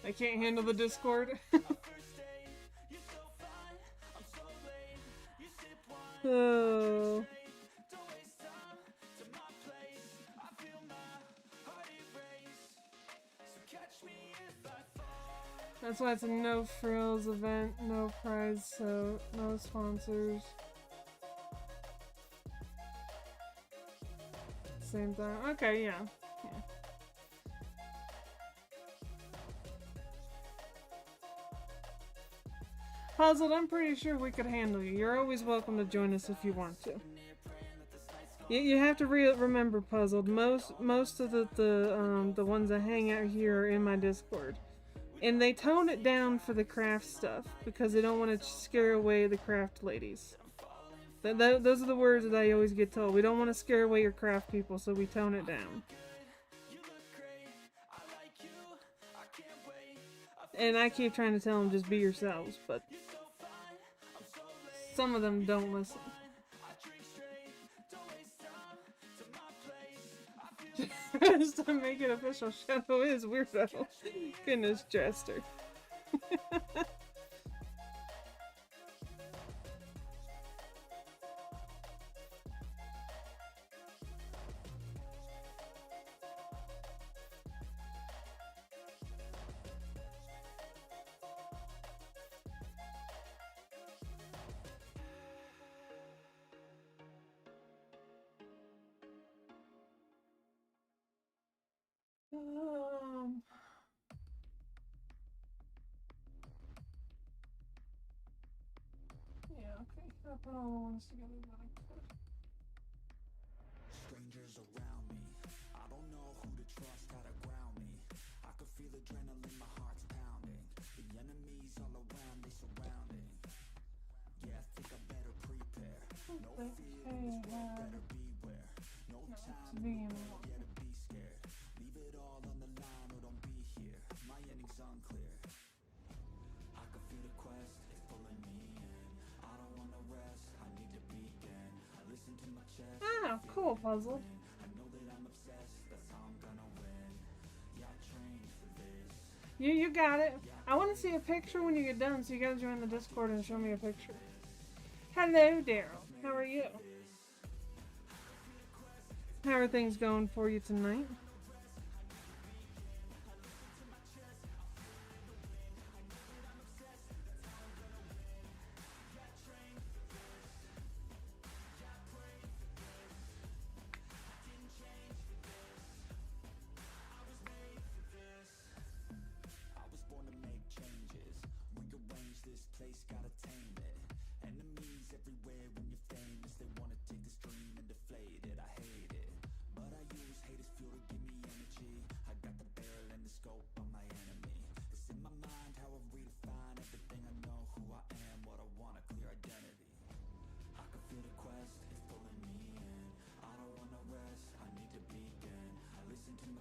I can't handle the Discord. Oh. That's why it's a no frills event, no prize, so no sponsors. Same thing. Okay, yeah. Puzzled, I'm pretty sure we could handle you. You're always welcome to join us if you want to. You have to remember, Puzzled. Most of the ones that hang out here are in my Discord, and they tone it down for the craft stuff because they don't want to scare away the craft ladies. Those are the words that I always get told. We don't want to scare away your craft people, so we tone it down. And I keep trying to tell them just be yourselves, but some of them don't listen. Just to make it official, Shadow is weirdo. Goodness, Jester. Yeah, okay. I'll put all the ones together that I could. Strangers around me, I don't know who to trust, how to ground me. I could feel adrenaline, my heart's pounding. The enemies all around, they surrounding. Yeah, I think I better prepare. No fear in this world, better beware. No time in the world, yeah, to be scared. Leave it all on the line or don't be here. My ending's unclear. I can feel the quest, it's pulling me in. I don't wanna rest, I need to begin. Listen to my chest. Ah, cool, Puzzle. I know that I'm obsessed, that's how I'm gonna win. Yeah, I trained for this. You got it. I want to see a picture when you get done, so you gotta join the Discord and show me a picture. Hello, Daryl. How are you? How are things going for you tonight?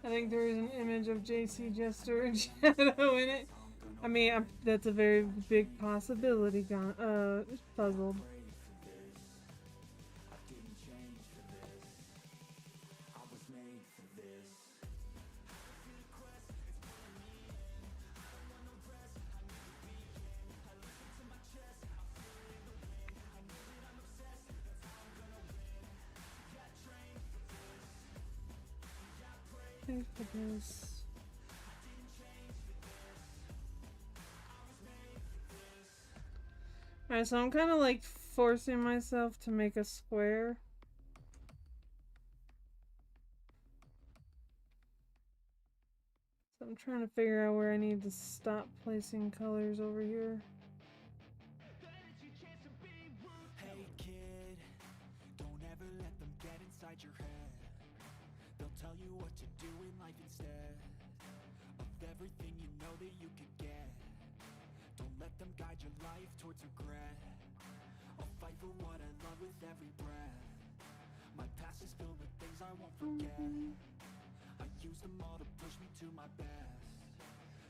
I think there is an image of JC Jester and Shadow in it. I mean, that's a very big possibility, Puzzled. Thanks for this. Alright, so I'm kind of like forcing myself to make a square. So I'm trying to figure out where I need to stop placing colors over here. Hey kid, don't ever let them get inside your head. They'll tell you what to do in life instead of everything you know that you could get. Don't let them guide your life towards regret. I'll fight for what I love with every breath. My past is filled with things I won't forget. I use them all to push me to my best.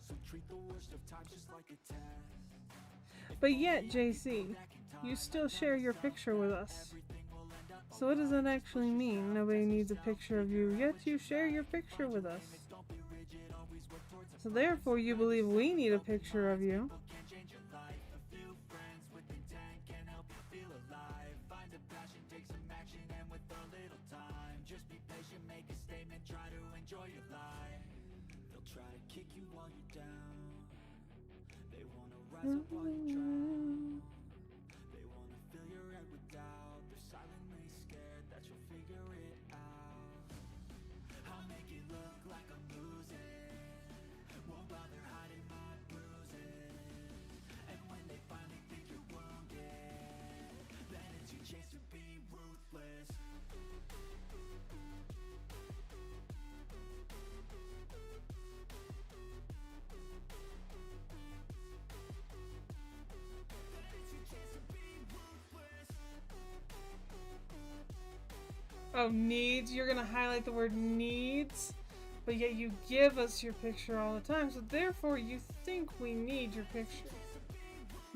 So treat the worst of times just like a test. But yet, JC, you still share your picture with us. So what does that actually mean? Nobody needs a picture of you, yet you share your picture with us. So therefore you believe we need a picture of you. rise up while you drown. They wanna fill your head with doubt. They're silently scared that you'll figure it out. I'll make it look like I'm losing. Won't bother hiding my bruises. And when they finally think you're wounded, then it's your chance to be ruthless. Oh, needs. You're gonna highlight the word needs, but yet you give us your picture all the time, so therefore you think we need your picture.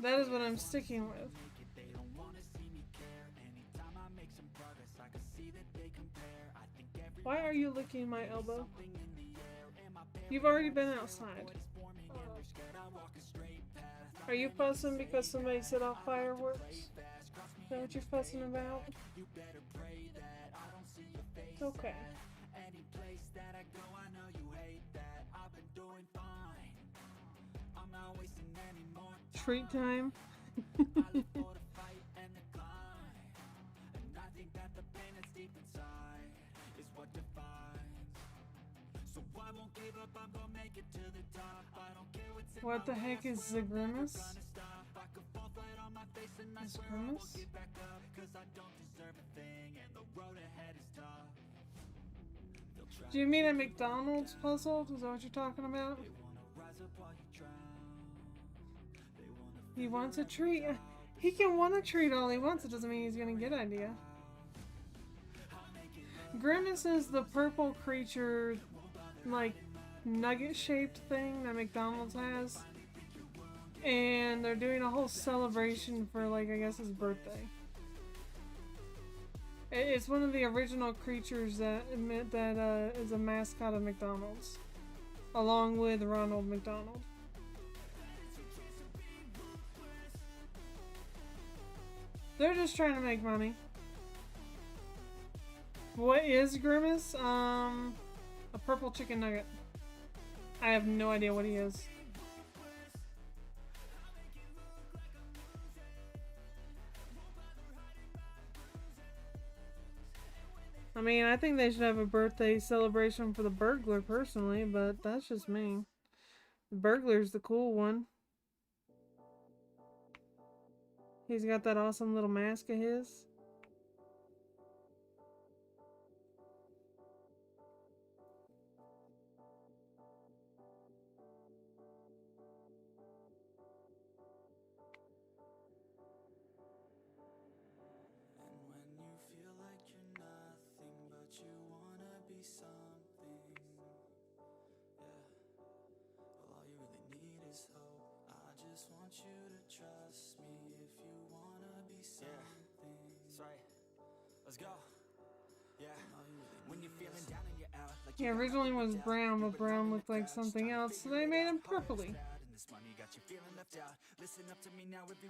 That is what I'm sticking with. They don't wanna see me care. Anytime I make some progress, I can see that they compare. I think every Why are you licking my elbow? something in the air. Am I You've already been outside. forming and they're scared I walk a straight path? Are you fussing because somebody set off fireworks? Is that what you're fussing about? You better pray that I don't see your face. It's okay. Any place that I go, I know you hate that. I've been doing fine. I'm not wasting any more time. Treat time. I live for the fight and the climb. And I think that the pain that's deep inside is what defines. So I won't give up, I'm gonna make it to the top. I don't care what's in What the heck is the grimace? gonna stop. I could fall flat on my face and I Is swear I won't grimace? get back up. Cause I don't deserve a thing and the road ahead is tough. They'll try Do you mean a McDonald's puzzle? Is that what you're talking about? they wanna rise up while you drown. They wanna He wants a treat. He can want a treat all he wants. It doesn't mean he's gonna get an idea. Grimace is the purple creature, like nugget-shaped thing that McDonald's has, and they're doing a whole celebration for, like, I guess his birthday. It's one of the original creatures that is a mascot of McDonald's, along with Ronald McDonald. They're just trying to make money. What is Grimace? A purple chicken nugget. I have no idea what he is. I mean, I think they should have a birthday celebration for the burglar personally, but that's just me. The burglar's the cool one. He's got that awesome little mask of his. And when you feel like you're nothing, but you wanna be something, yeah. Well, all you really need is hope. I just want you to trust me if you wanna be something. That's right. Let's go. Yeah. When you're feeling down and you're out, like Yeah, originally was brown, but brown looked like something else, so they made him purpley.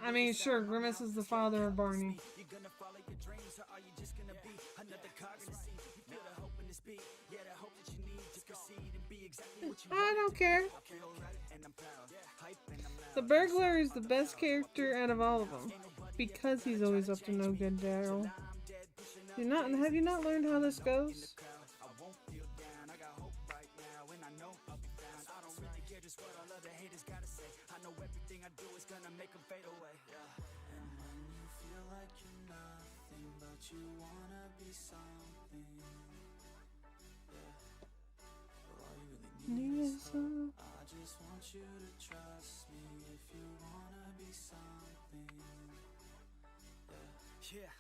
I mean, sure, Grimace is the father of Barney. You're gonna follow your dreams, or are you just gonna be another cog in the sea? You feel the hope in this beat, yeah, the hope that you need to proceed and be exactly what you I don't care. feel right, and I'm proud, hype and I'm loud. The burglar is the best character out of all of them, because he's always up to no good, Daryl. Have you not learned how this goes? I won't feel down, I got hope right now, and I know I'll be found. I don't really care just what all other haters gotta say. I know everything I do is gonna make them fade away. And when you feel like you're nothing, but you wanna be something, yeah. Well, all you really need is hope. I just want you to trust me if you wanna be something, yeah.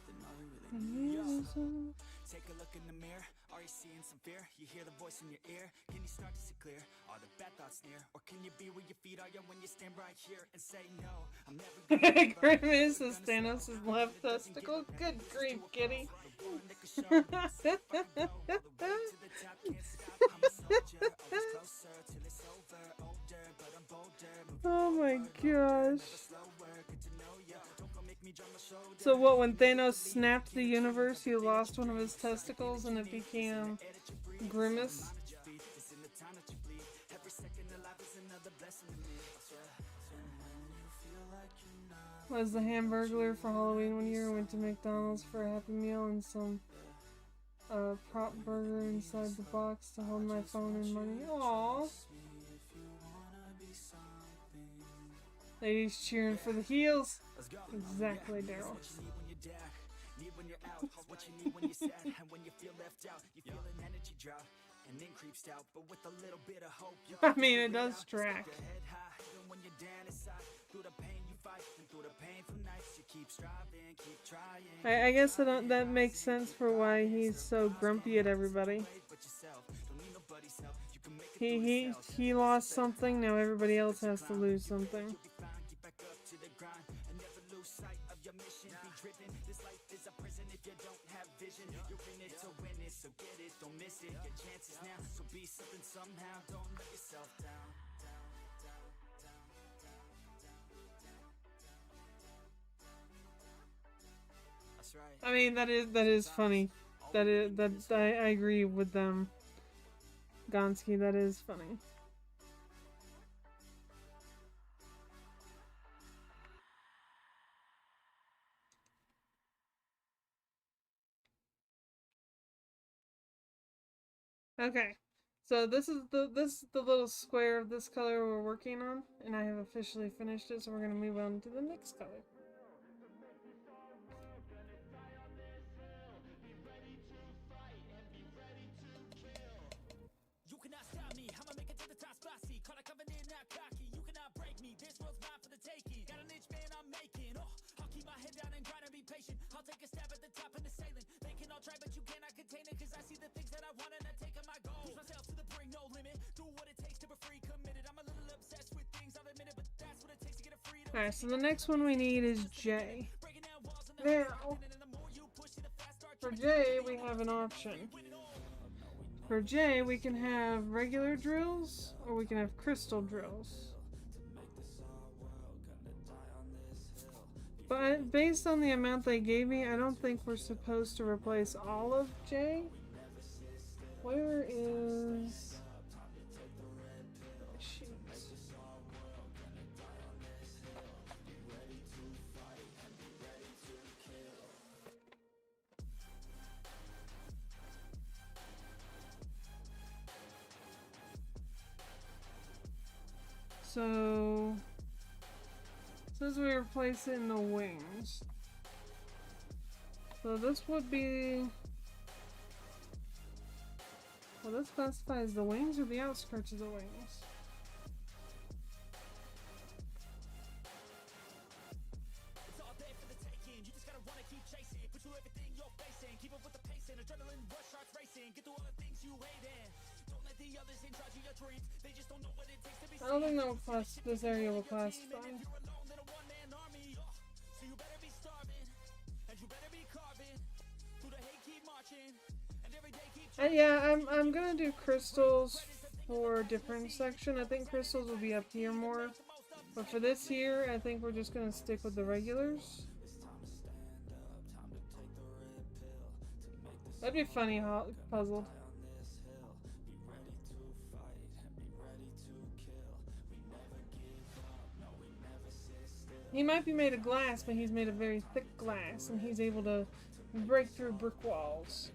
Then all you really need is hope. Take a look in the mirror. Are you seeing some fear? You hear the voice in your ear. Can you start to see clear? Are the bad thoughts near? Or can you be where your feet are? Yeah, when you stand right here and say no, I'm never gonna Grimace is Thanos' left testicle. Good grief, kitty. Oh my gosh. So what, when Thanos snapped the universe, he lost one of his testicles and it became Grimace? Was the Hamburglar for Halloween one year. Went to McDonald's for a Happy Meal and some prop burger inside the box to hold my phone and money. Aww. Ladies cheering for the heels. Exactly, Daryl. I mean, it does track. I guess that makes sense for why he's so grumpy at everybody. He lost something, now everybody else has to lose something. I mean, that is funny. I agree with them. Gonski, that is funny. Okay, so this is the little square of this color we're working on, and I have officially finished it. So we're gonna move on to the next color. Alright, so the next one we need is J. Now, for J, we have an option. For J, we can have regular drills, or we can have crystal drills. But based on the amount they gave me, I don't think we're supposed to replace all of J. Where is... So, since we replace it in the wings, so this would be, well, this classifies the wings or the outskirts of the wings. I don't think that will this area will classify. Yeah, I'm gonna do crystals for a different section. I think crystals will be up here more. But for this here, I think we're just gonna stick with the regulars. That'd be funny, puzzled. He might be made of glass, but he's made of very thick glass, and he's able to break through brick walls.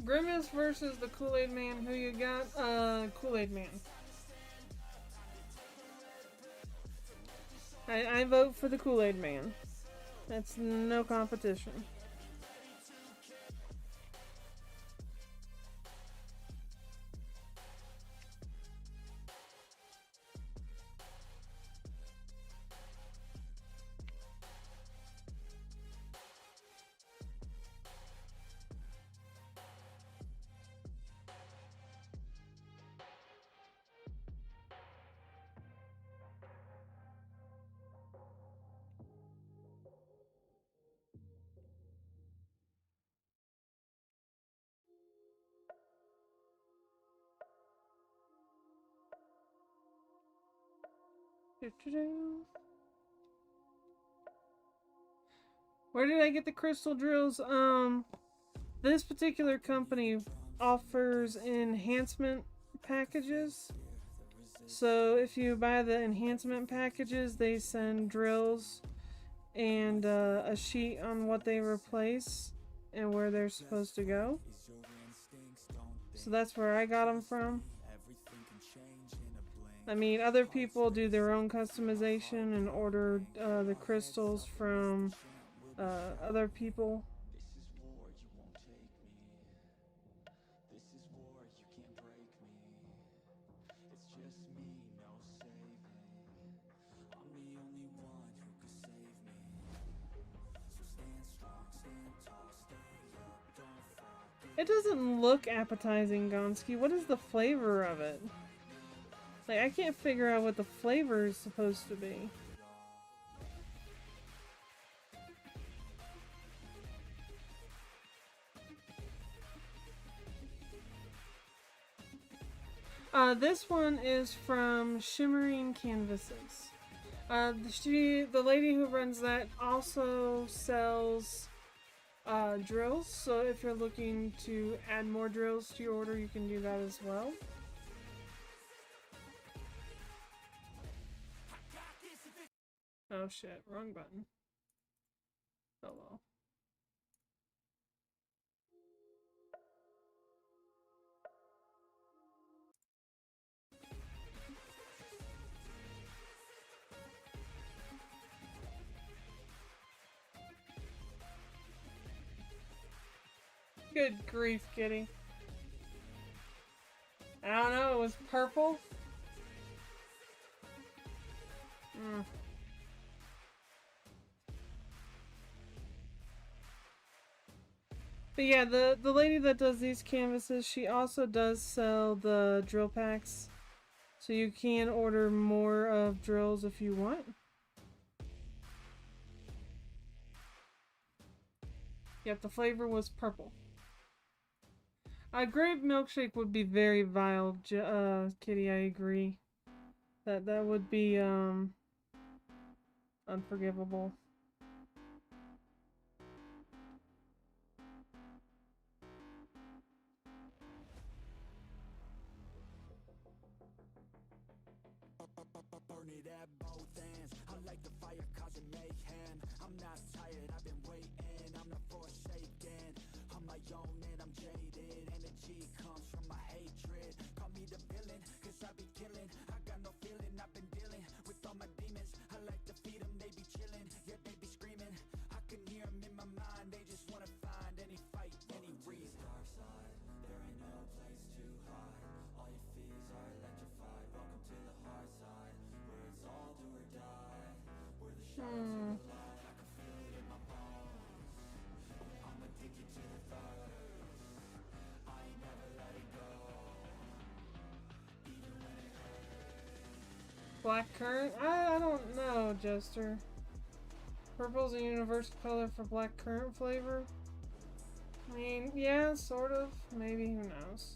Grimace versus the Kool-Aid Man. Who you got? Kool-Aid Man. I vote for the Kool-Aid Man. That's no competition. Doo-doo-doo. Where did I get the crystal drills? This particular company offers enhancement packages. So if you buy the enhancement packages, they send drills and a sheet on what they replace and where they're supposed to go. So that's where I got them from. I mean, other people do their own customization and order the crystals from other people. It doesn't look appetizing, Gonski. What is the flavor of it? Like, I can't figure out what the flavor is supposed to be. This one is from Shimmering Canvases. The lady who runs that also sells drills, so if you're looking to add more drills to your order, you can do that as well. Oh shit, wrong button. Oh well. Good grief, Kitty. I don't know, it was purple? But yeah, the lady that does these canvases, she also does sell the drill packs. So you can order more of drills if you want. Yep, the flavor was purple. A grape milkshake would be very vile, Kitty, I agree. That would be, unforgivable. Burn it at both ends. I like the fire causing mayhem. I'm not tired, I've been waiting. I'm not forsaken. I'm my own and I'm jaded. Energy comes from my hatred. Call me the villain, cause I be killing. I got no feeling, I've been dealing with all my demons. I like to feed them, they be chilling. Yeah, they be screaming. I can hear them in my mind. They just wanna find any fight, any reason. Dark side, there ain't no place to hide. All your fears are electrified. Welcome to the hard side, where it's all do or die. Where the shadows of the light, I can feel it in my bones. I'm addicted to the thought. I ain't never letting go, even when it hurts. Black currant? I don't know, Jester. Purple's a universal color for black currant flavor. I mean, yeah, sort of. Maybe, who knows.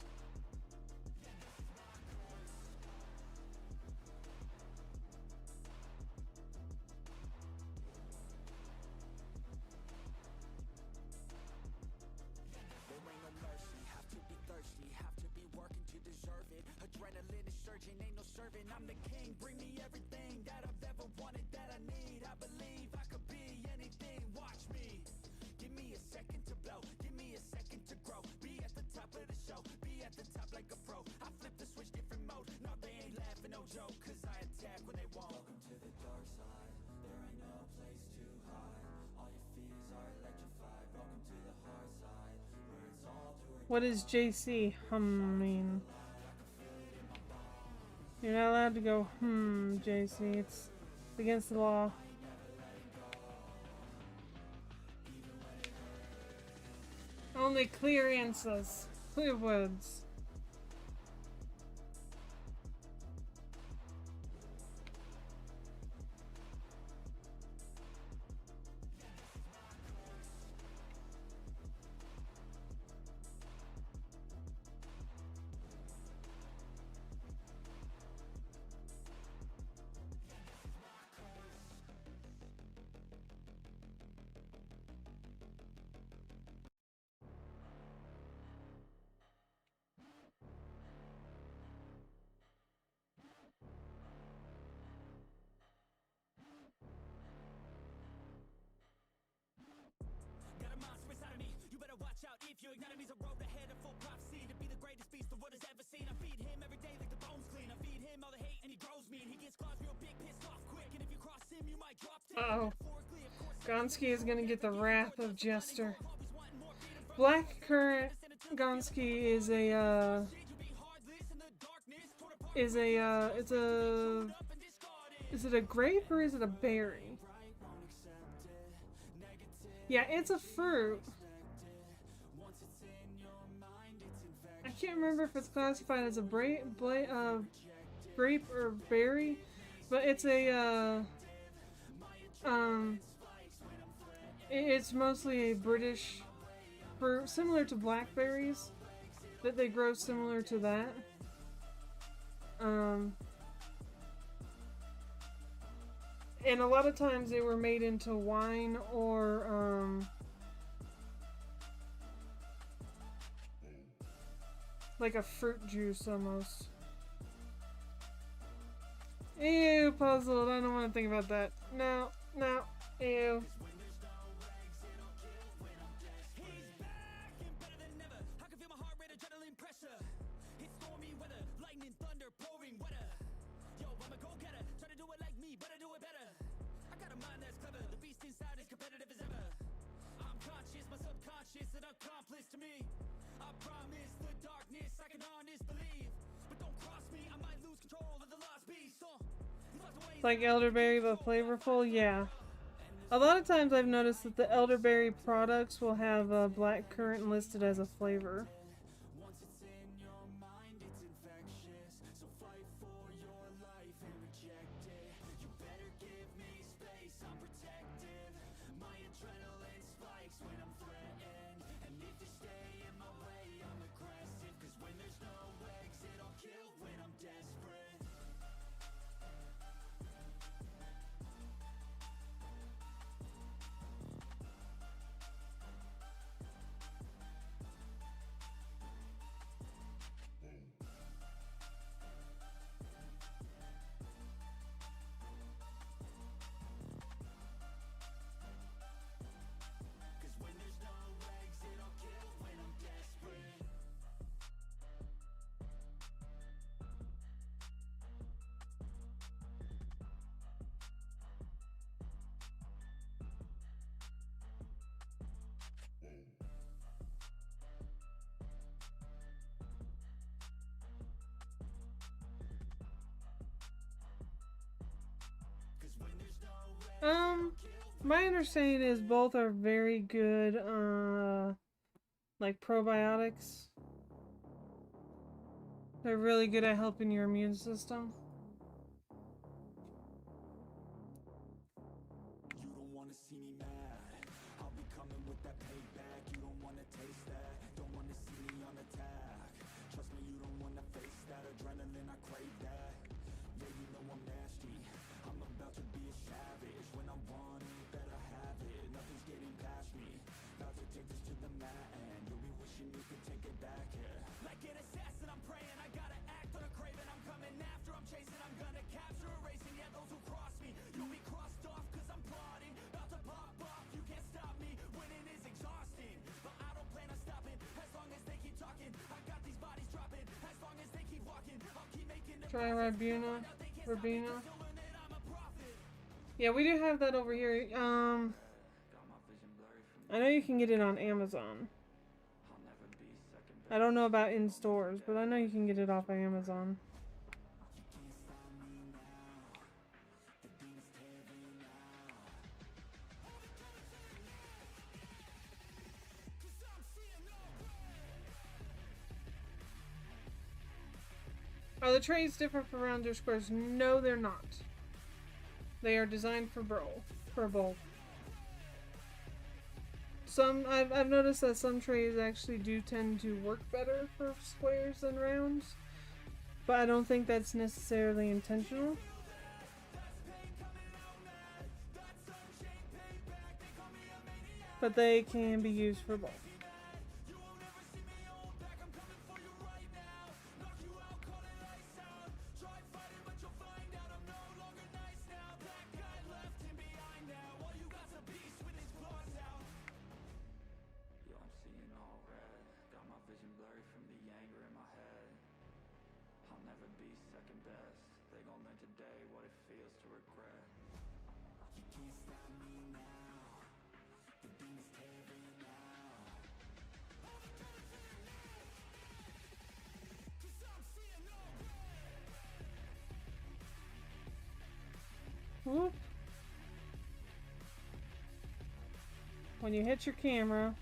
There ain't no mercy, have to be thirsty, have to be working to deserve it. Adrenaline is surging, ain't no serving. I'm the king, bring me everything that I've ever wanted, that I need. I believe I could be anything, watch me. Give me a second to blow, give me a second to grow. Be at the top of the show, be at the top like a pro. I flip the switch, different mode. No, they ain't laughing, no joke, cause I attack when they won't. Welcome to the dark side, there ain't no place to hide. All your fears are electrified. Welcome to the hard side, where it's all do or What is JC mean? You're not allowed to go, JC. It's against the law. Only clear answers. Clear words. million enemies, a road ahead, a full prophecy to be the greatest beast the world has ever seen. I feed him every day like the bones clean. I feed him all the hate and he grows me. And he gets claws real big, pissed off quick. And if you cross him, you might drop dead. Uh-oh. Gonski is gonna get the wrath of Jester. Black currant Gonski is a is it a grape or is it a berry? Yeah, it's a fruit. I can't remember if it's classified as a grape or berry, but it's a it's mostly a British fruit, similar to blackberries, that they grow similar to that. And a lot of times they were made into wine or like a fruit juice almost. Ew, puzzled. I don't want to think about that. No, no, ew. To me, I promise the darkness I can honest believe, but don't cross me, I might lose control of the lost beast. It's like elderberry but flavorful. Yeah, a lot of times I've noticed that the elderberry products will have black currant listed as a flavor. Once it's in your mind, it's infectious, so fight for your life and reject it. You better give me space, I'm protective. My adrenaline spikes when I'm threatened, and if you stay in my way, I'm aggressive. Cause when there's no exit, I'll kill when I'm desperate. My understanding is both are very good, like probiotics. They're really good at helping your immune system. You don't want to see me mad. I'll be coming with that payback. You don't want to taste that. Don't want to see me on attack. Trust me, you don't want to face that adrenaline. I crave that. Yeah, you know I'm nasty. I'm about to be a savage. When I want it, better have it. Nothing's getting past me. About to take this to the mat, and you'll be wishing you could take it back here. Like an assassin, I'm praying. I gotta act on a craving. I'm coming after, I'm chasing. I'm gonna capture, erasing. Yeah, those who cross me, you'll be crossed off. Cause I'm plotting, about to pop off. You can't stop me. Winning is exhausting, but I don't plan on stopping. As long as they keep talking, I got these bodies dropping. As long as they keep walking, I'll keep making them. Try Rabina. Yeah, we do have that over here. I know you can get it on Amazon. I don't know about in stores, but I know you can get it off of Amazon. Are the trays different from rounds or squares? No, they're not. They are designed for both. Some I've noticed that some trays actually do tend to work better for squares than rounds, but I don't think that's necessarily intentional. But they can be used for both. vision blurry from the anger in my head. I'll never be second best. They gon' learn today what it feels to regret. You can't stop me now. The demons tearing out. Cause I'm seeing no Whoop. When you hit your camera.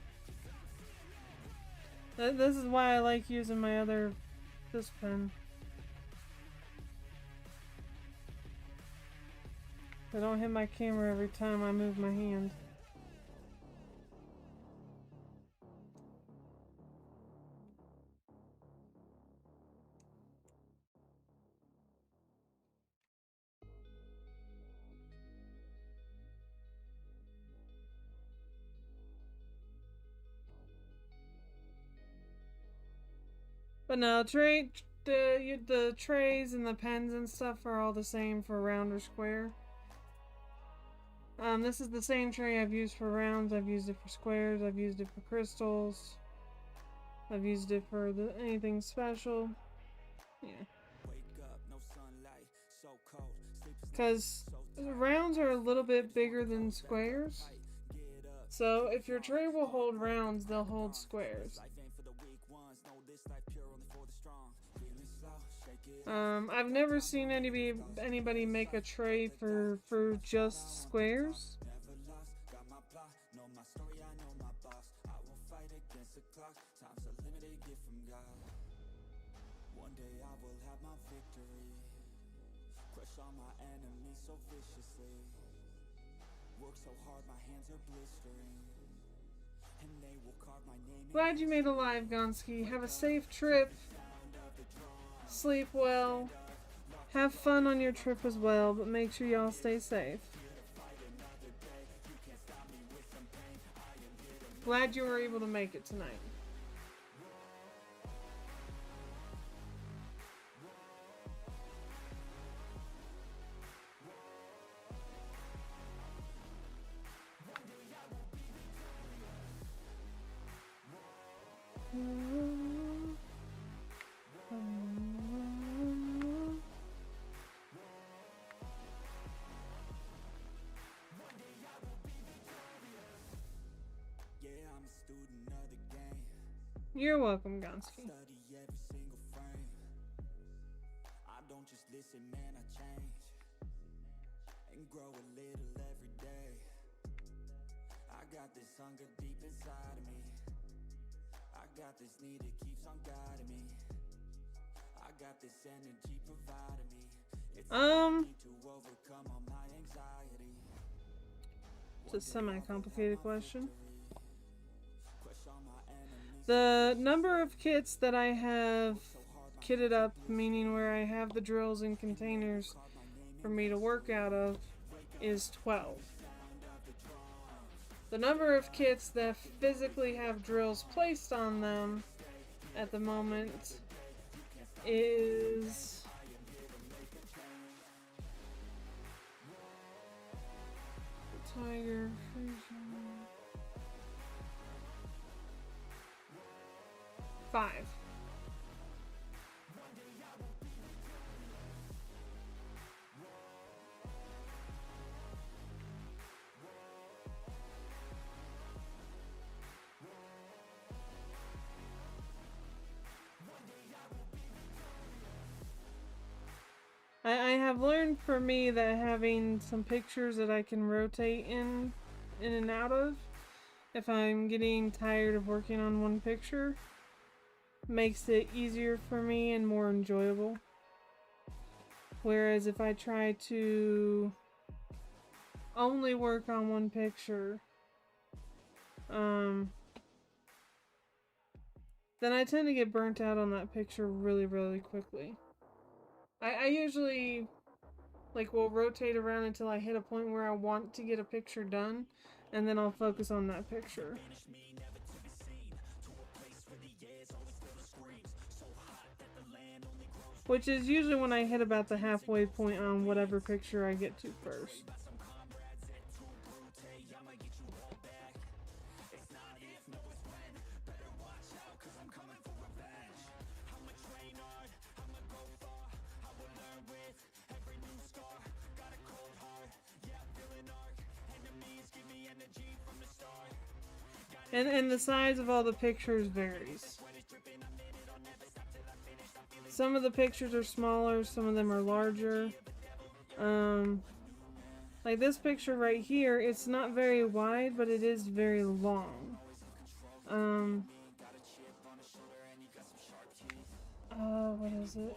This is why I like using this pen. I don't hit my camera every time I move my hand. But no, the trays and the pens and stuff are all the same for round or square. This is the same tray I've used for rounds. I've used it for squares. I've used it for crystals. I've used it for anything special. Yeah. Because rounds are a little bit bigger than squares. So if your tray will hold rounds, they'll hold squares. I've never seen anybody make a tray for just squares. One day I will have my victory. Crush all my enemies so viciously. Work so hard my hands are blistering. And they will carve my name. Glad you made it alive, Gonski. Have a safe trip. Sleep well. Have fun on your trip as well, but make sure y'all stay safe. Glad you were able to make it tonight. You're welcome, Gonski. I don't just listen, man, I change and grow a little every day. I got this hunger deep inside of me. I got this need that keeps on guiding me. I got this energy providing me. It's to overcome all my anxiety. It's a semi-complicated question. The number of kits that I have kitted up, meaning where I have the drills in containers for me to work out of, is 12. The number of kits that physically have drills placed on them at the moment is... Tiger... 5. I have learned for me that having some pictures that I can rotate in and out of, if I'm getting tired of working on one picture, makes it easier for me and more enjoyable. Whereas if I try to only work on one picture, then I tend to get burnt out on that picture really, really quickly. I usually will rotate around until I hit a point where I want to get a picture done, and then I'll focus on that picture. Which is usually when I hit about the halfway point on whatever picture I get to first. And the size of all the pictures varies. Some of the pictures are smaller, some of them are larger. Like this picture right here, it's not very wide, but it is very long. What is it?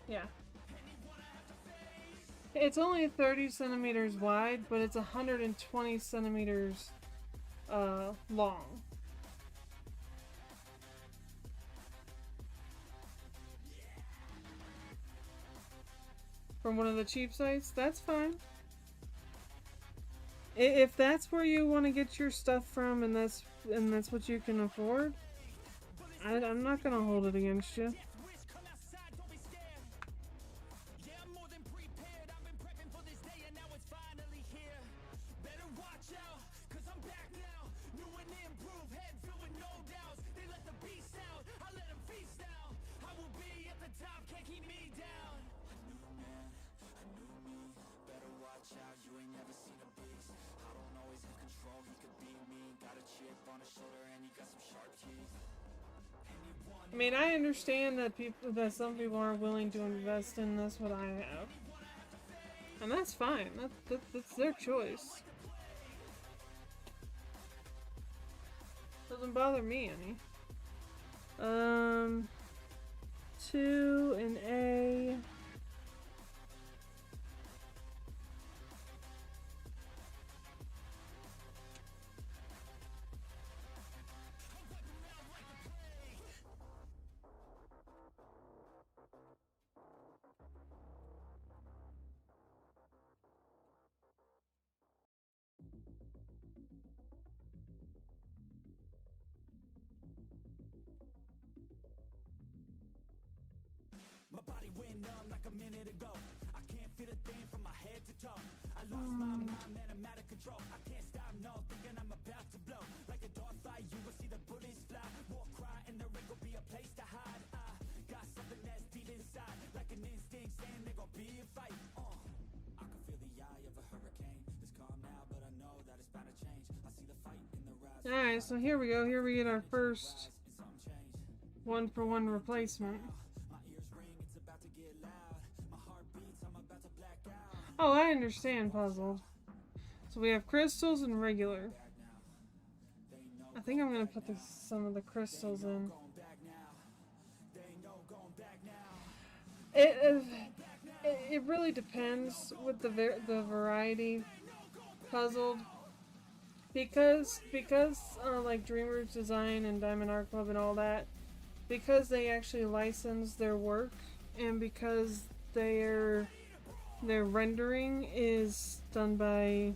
Yeah. It's only 30 centimeters wide, but it's 120 centimeters long. From one of the cheap sites, that's fine. If that's where you want to get your stuff from, and that's what you can afford, I'm not gonna hold it against you. I mean, I understand that some people aren't willing to invest in this what I have, and that's fine. That's their choice. Doesn't bother me any. 2 and A. My body went numb like a minute ago. I can't feel a thing from my head to toe. I lost my mind, man, I'm out of control. I can't stop, no, thinking I'm about to blow. Like a dog fight, you will see the bullets fly. War cry, and there ain't gonna be a place to hide. I got something that's deep inside, like an instinct saying there gonna be a fight. I can feel the eye of a hurricane. It's calm now, but I know that it's bound to change. I see the fight in the rise. Alright, so here we go. Here we get our first one-for-one replacement. Oh, I understand, puzzled. So we have crystals and regular. I think I'm gonna put some of the crystals in. It really depends with the variety. Puzzled, because like DreamWorks Design and Diamond Art Club and all that, because they actually license their work, and because their rendering is done by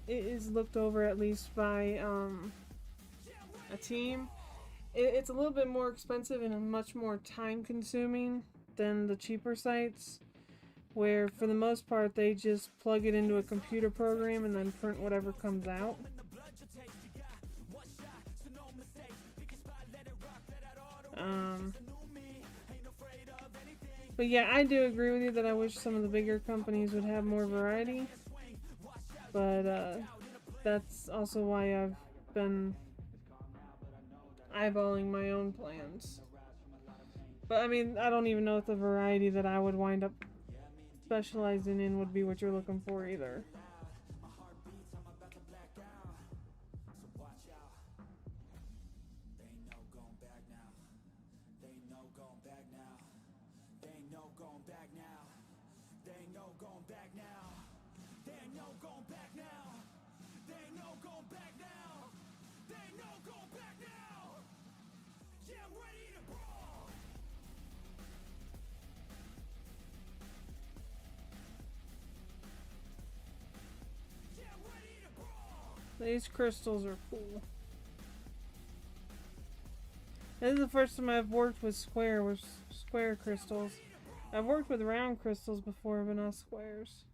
is looked over at least by a team. It's a little bit more expensive and much more time consuming than the cheaper sites, where for the most part they just plug it into a computer program and then print whatever comes out. But yeah, I do agree with you that I wish some of the bigger companies would have more variety. But that's also why I've been eyeballing my own plans. But I mean, I don't even know if the variety that I would wind up specializing in would be what you're looking for either. These crystals are cool. This is the first time I've worked with square crystals. I've worked with round crystals before, but not squares.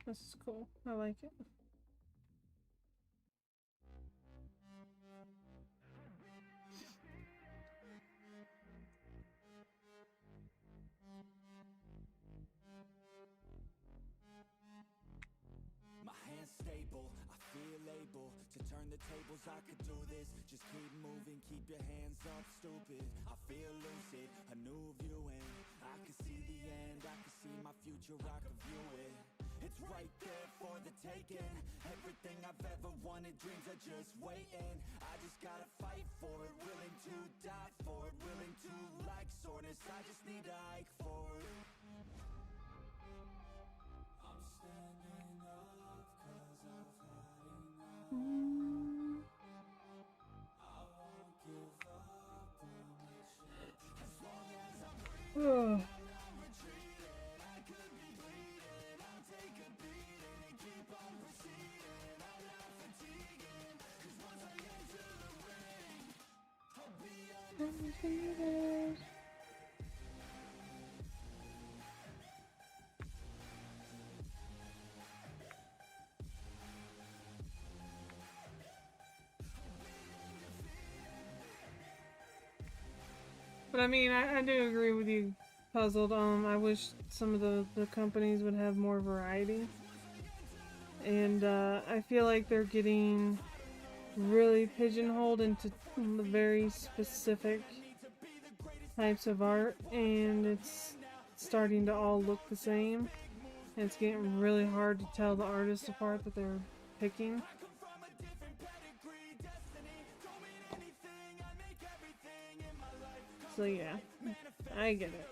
This is cool. I like it. able to turn the tables, I could do this. Just keep moving, keep your hands up, stupid. I feel lucid, a new viewing. I can see the end, I can see my future, I can view it. It's right there for the taking. Everything I've ever wanted, dreams are just waiting. I just gotta fight for it, willing to die for it, willing to like soreness, I just need to hike for it. I'm standing up 'cause I've had enough. I won't give up on the chance. As long as I'm breathing, I'm not retreating. I could be bleeding, I'll take a beating and keep on proceeding. I'm not fatiguing, 'cause once I enter the ring, I'll be undefeated. But I mean, I do agree with you, Puzzled. I wish some of the companies would have more variety. And I feel like they're getting really pigeonholed into very specific types of art, and it's starting to all look the same. And it's getting really hard to tell the artists apart that they're picking. So yeah, I get it.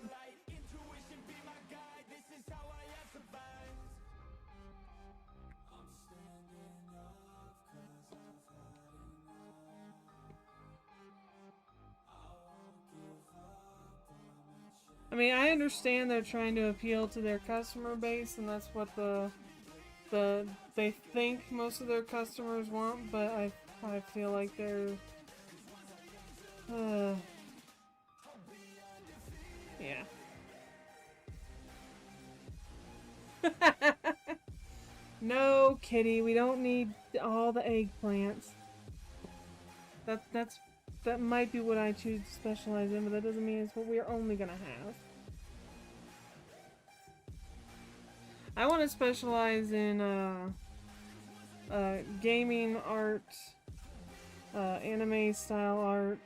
I mean, I understand they're trying to appeal to their customer base, and that's what they think most of their customers want, but I feel like they're yeah. No, kitty, we don't need all the eggplants. That might be what I choose to specialize in, but that doesn't mean it's what we're only gonna have. I want to specialize in gaming art, anime style art,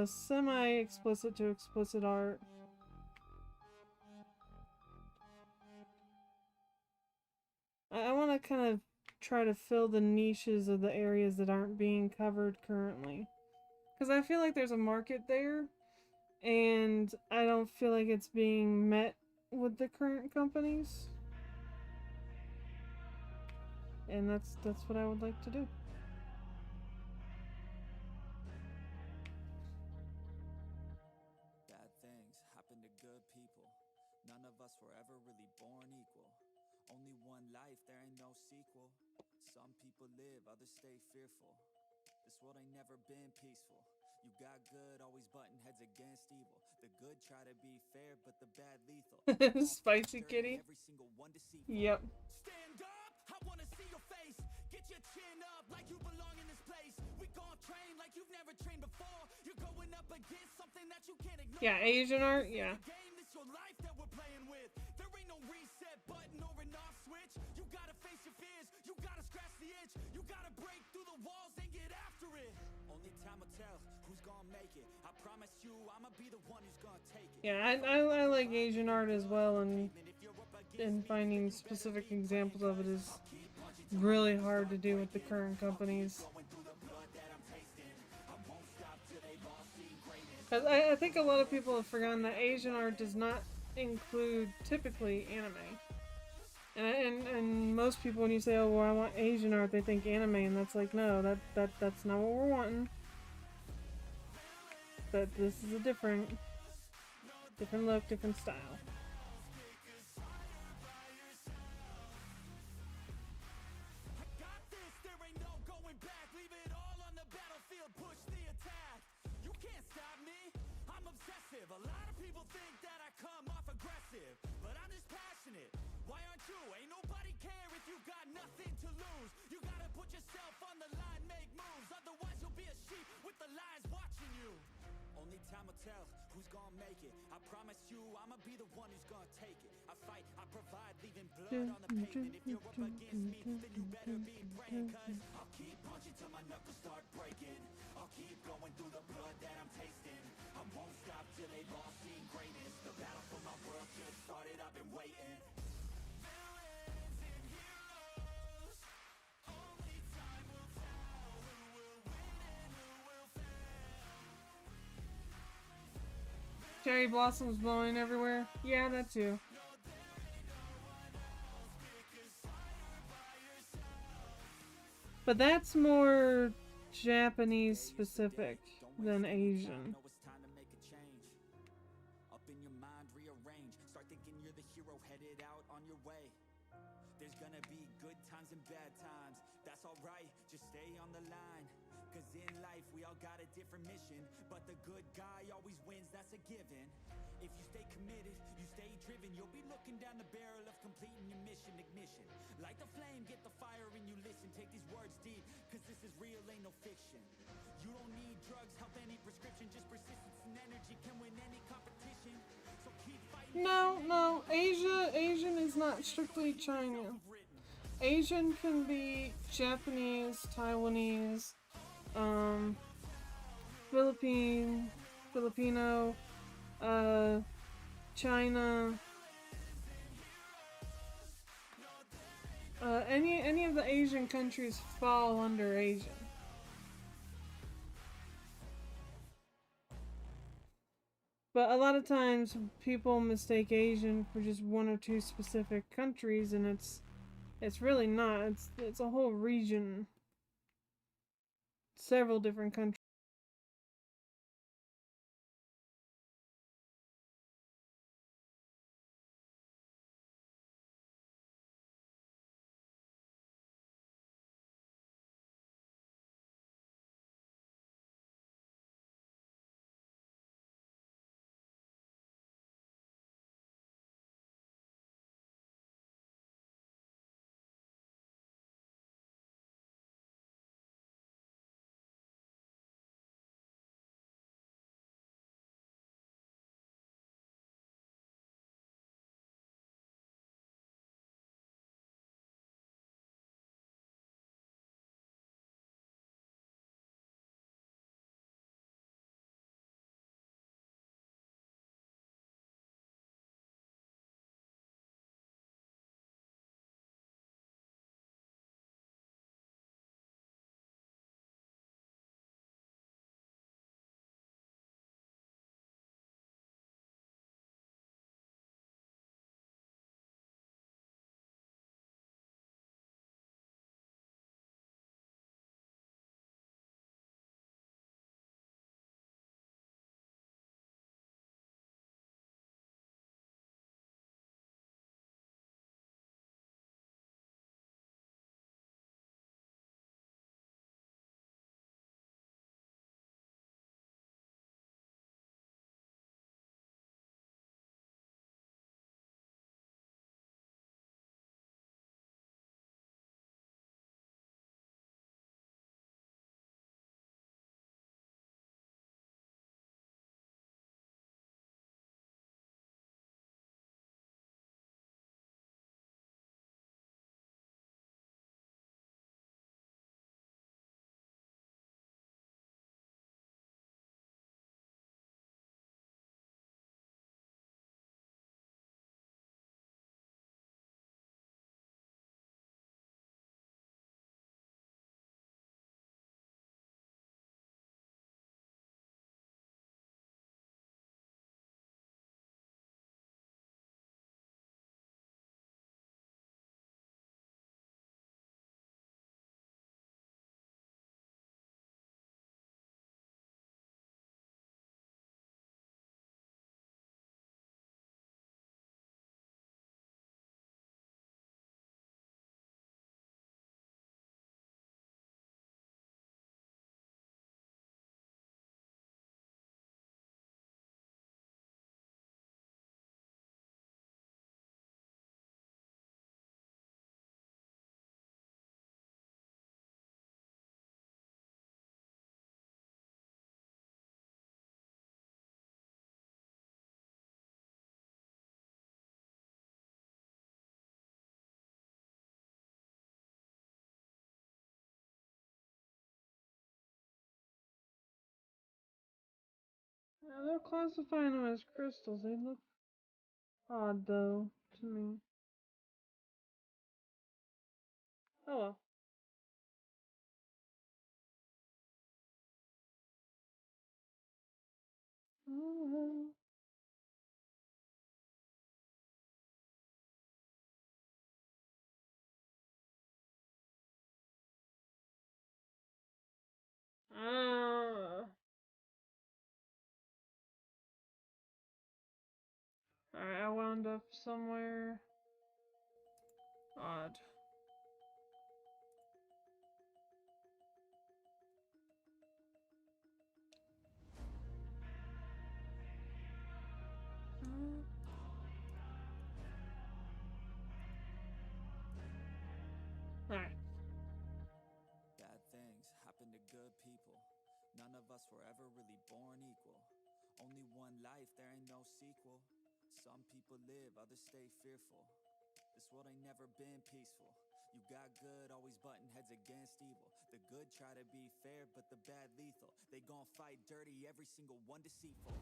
semi-explicit to explicit art. I want to kind of try to fill the niches of the areas that aren't being covered currently. Because I feel like there's a market there, and I don't feel like it's being met with the current companies. And that's what I would like to do. Bad things happen to good people. None of us were ever really born equal. Only one life, there ain't no sequel. Some people live, others stay fearful. This world ain't never been peaceful. You got good, always butting heads against evil. The good try to be fair, but the bad lethal. Spicy kitty. Every single one deceitful. Yep. Stand up, I wanna see your face. Get your chin up like you belong in this place. We gon' train like you've never trained before. You're going up against something that you can't ignore. Yeah, Asian art, yeah. Game, this your life that we're playing with. There ain't no reset button or an off switch. You gotta face your fears, you gotta scratch the itch. You gotta break through the walls and get after it. Only time will tell who's gonna make it. I promise you, I'ma be the one who's gonna take it. Yeah, I like Asian art as well, and finding specific examples of it is really hard to do with the current companies. I think a lot of people have forgotten that Asian art does not include typically anime. And most people, when you say, oh, well, I want Asian art, they think anime, and that's like, no, that's not what we're wanting. But this is a different look, different style. A lot of people think that I come off aggressive, but I'm just passionate. Why aren't you? Ain't nobody care if you got nothing to lose. You gotta put yourself on the line, make moves. Otherwise you'll be a sheep with the lions watching you. Only time time will tell who's gonna make it. I promise you I'ma be the one who's gonna take it. I fight, I provide, leaving blood on the pavement. If you're up against me, then you better be praying, cause I'll keep punching till my knuckles start breaking. I'll keep going through the blood that I'm tasting. I won't stop till they've all seen greatness. The battle for my world just started, I've been waiting. Villains and heroes, only time will tell who will win and who will fail. Cherry blossoms blowing everywhere. Yeah, that too. But that's more Japanese specific than Asian. Know it's time to make a change. Up in your mind, rearrange. Start thinking you're the hero headed out on your way. There's gonna be good times and bad times. That's alright, just stay on the line. Cause in life we all got a different mission, but the good guy always wins, that's a given. If you stay committed, you stay driven, you'll be looking down the barrel of completing your mission. Ignition, light the flame, get the fire and you listen. Take these words deep, cause this is real, ain't no fiction. You don't need drugs, help any prescription. Just persistence and energy can win any competition. So keep fighting. No, Asian is not strictly China. Asian can be Japanese, Taiwanese, Filipino, China, any of the Asian countries fall under Asian. But a lot of times people mistake Asian for just one or two specific countries, and it's really not. It's a whole region. Several different countries. Now they're classifying them as crystals. They look odd though to me. Oh well. Oh well. Alright, I wound up somewhere odd. Alright. Bad things happen to good people. None of us were ever really born equal. Only one life, there ain't no sequel. Some people live, others stay fearful. This world ain't never been peaceful. You got good, always butting heads against evil. The good try to be fair, but the bad lethal. They gon' fight dirty, every single one deceitful.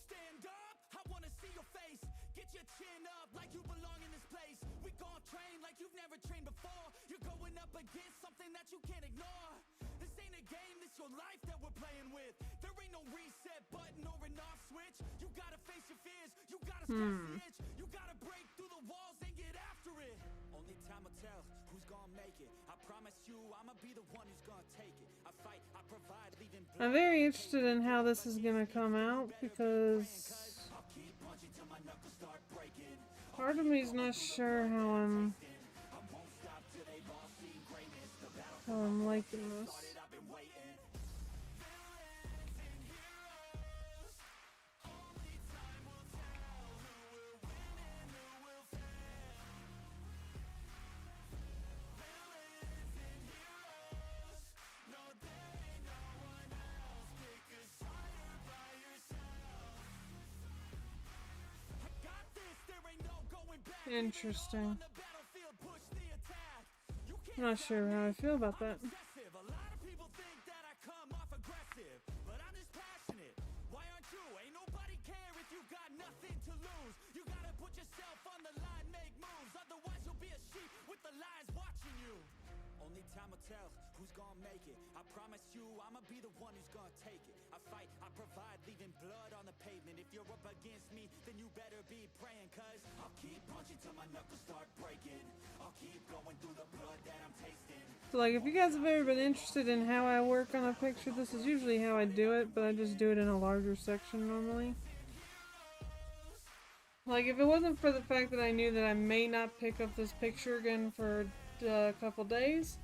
Stand up, I wanna see your face. Get your chin up like you belong in this place. We gon' train like you've never trained before. You're going up against something that you can't ignore. This ain't a game, this your life that we're playing with. There ain't no reset button or an off switch. You gotta face your fears, you gotta scratch the itch. You gotta break through the walls and get after it. Only time will tell who's gonna make it. I promise you, I'ma be the one who's gonna take it. I fight, I provide, leaving blood. I'm very interested in how this is gonna come out because I'll keep punching till my knuckles start breaking. part of me is not sure how I'm liking this. I've been waiting. Interesting. I'm not sure how I feel about that. A lot of people think that I come off aggressive, but I'm just passionate. Why aren't you? Ain't nobody care if you got nothing to lose. You gotta put yourself on the line, make moves. Otherwise you'll be a sheep with the lions watching you. Only time will tell who's gonna make it. I promise you, I'ma be the one who's gonna take it. I fight, I provide, leaving blood on the pavement. If you're up against me, then you better be praying. Cause I'll keep punching till my knuckles start breaking. I'll keep going through the blood that I'm tasting. So like, if you guys have ever been interested in how I work on a picture, this is usually how I do it, but I just do it in a larger section normally. Like, if it wasn't for the fact that I knew that I may not pick up this picture again for a couple days,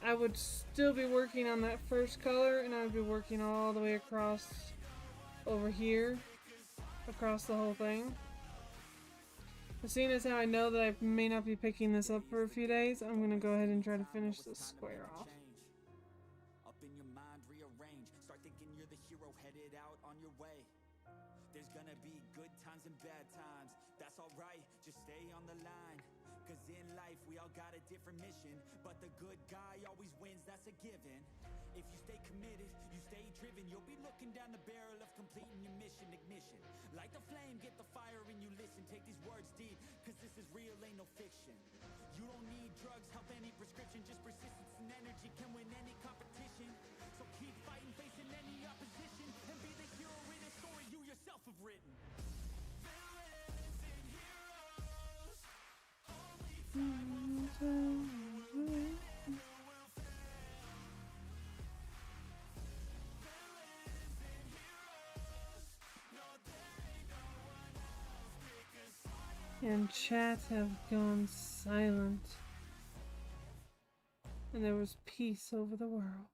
I would still be working on that first color, and I would be working all the way across over here, across the whole thing. But seeing as how I know that I may not be picking this up for a few days, I'm going to go ahead and try to finish this square off. Up in your mind, rearrange. Start thinking you're the hero headed out on your way. There's gonna be good times and bad times. That's alright, just stay on the line. Cause in life we all got a different mission, but the good guy always wins, that's a given. If you stay committed, you stay driven, you'll be looking down the barrel of completing your mission. Ignition, light the flame, get the fire and you listen. Take these words deep, cause this is real, ain't no fiction. You don't need drugs, help any prescription. Just persistence and energy can win any competition. So keep fighting, facing any opposition, and be the hero in a story you yourself have written. Villains and heroes, only time will tell. And chat have gone silent. And there was peace over the world.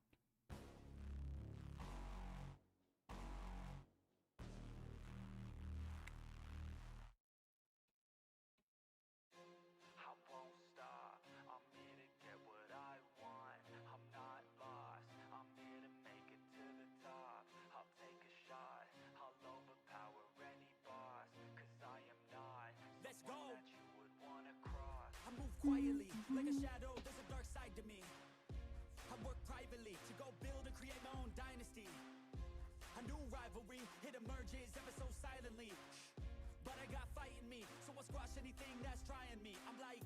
I won't stop, I'm here to get what I want. I'm not lost, I'm here to make it to the top. I'll take a shot, I'll overpower any boss. Cause I am not Let's go. That you would wanna cross. I move quietly, like a shadow, there's a dark side to me. I work privately to go build and create my own dynasty. A new rival rivalry, it emerges ever so silently. But I got fight in me, so I'll squash anything that's trying me. I'm like,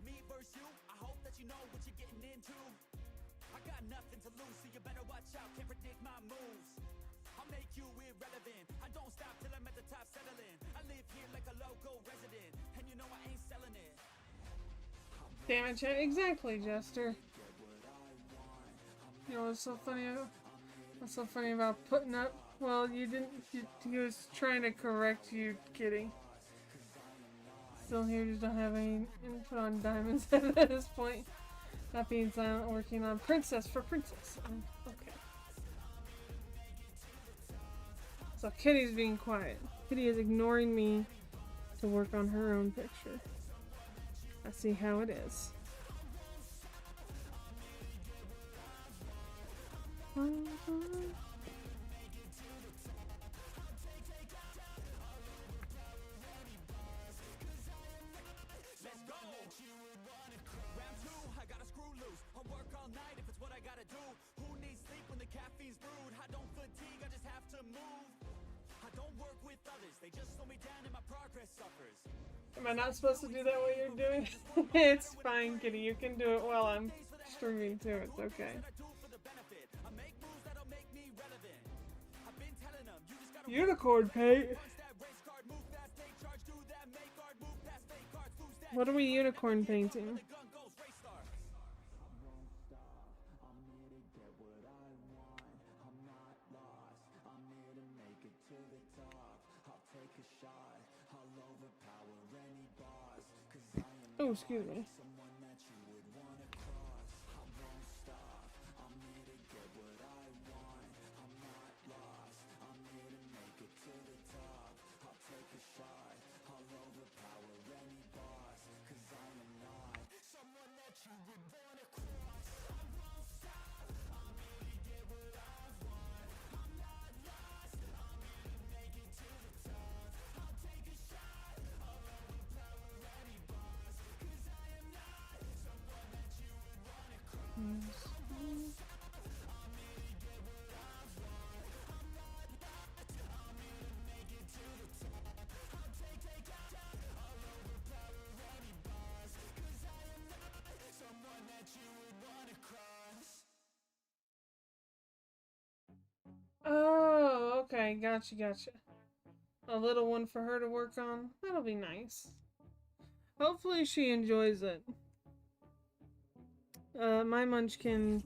me versus you, I hope that you know what you're getting into. I got nothing to lose, so you better watch out, can't predict my moves. I'll make you irrelevant, I don't stop till I'm at the top settling. I live here like a local resident, and you know I ain't selling it. Damn it, exactly, Jester. You know what's so funny? What's so funny about putting up? Well, you didn't. He was trying to correct you, kidding. Still here, just don't have any input on diamonds at this point. Not being silent, working on princess for princess. Okay. So Kitty's being quiet. Kitty is ignoring me to work on her own picture. I see how it is. Am I not supposed to do that while you're doing it? It's fine, Kitty. You can do it while I'm streaming too. It's okay. Unicorn paint. What are we unicorn painting? Oh, excuse me. Oh, okay, gotcha. A little one for her to work on. That'll be nice. Hopefully she enjoys it. My munchkin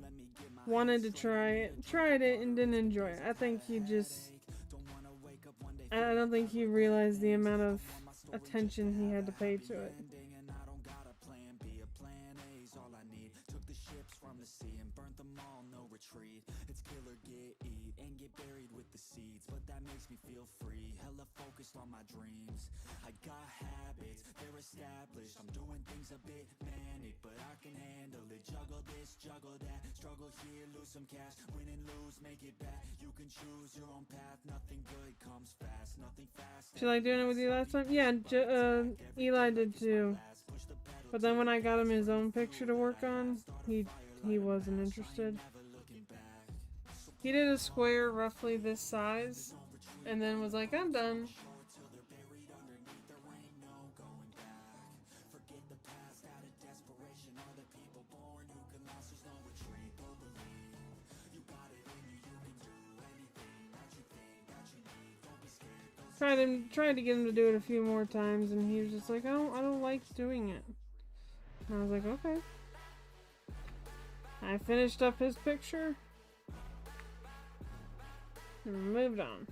wanted to tried it and didn't enjoy it. I think he just, I don't think he realized the amount of attention he had to pay to it. It's kill or get eat and get buried with the seeds, but that makes me feel free, hella focused on my dreams. I got habits, they're established, I'm doing things a bit manic, but I can handle it. Juggle this, juggle that, struggle here, lose some cash, win and lose, make it back. You can choose your own path, nothing good comes fast, nothing fast. Did you like doing it with you last time? Yeah, Eli did too. But then when I got him his own picture to work on, he wasn't interested. He did a square roughly this size, and then was like, I'm done. Tried to get him to do it a few more times, and he was just like, I don't like doing it. And I was like, okay. I finished up his picture. Moved on.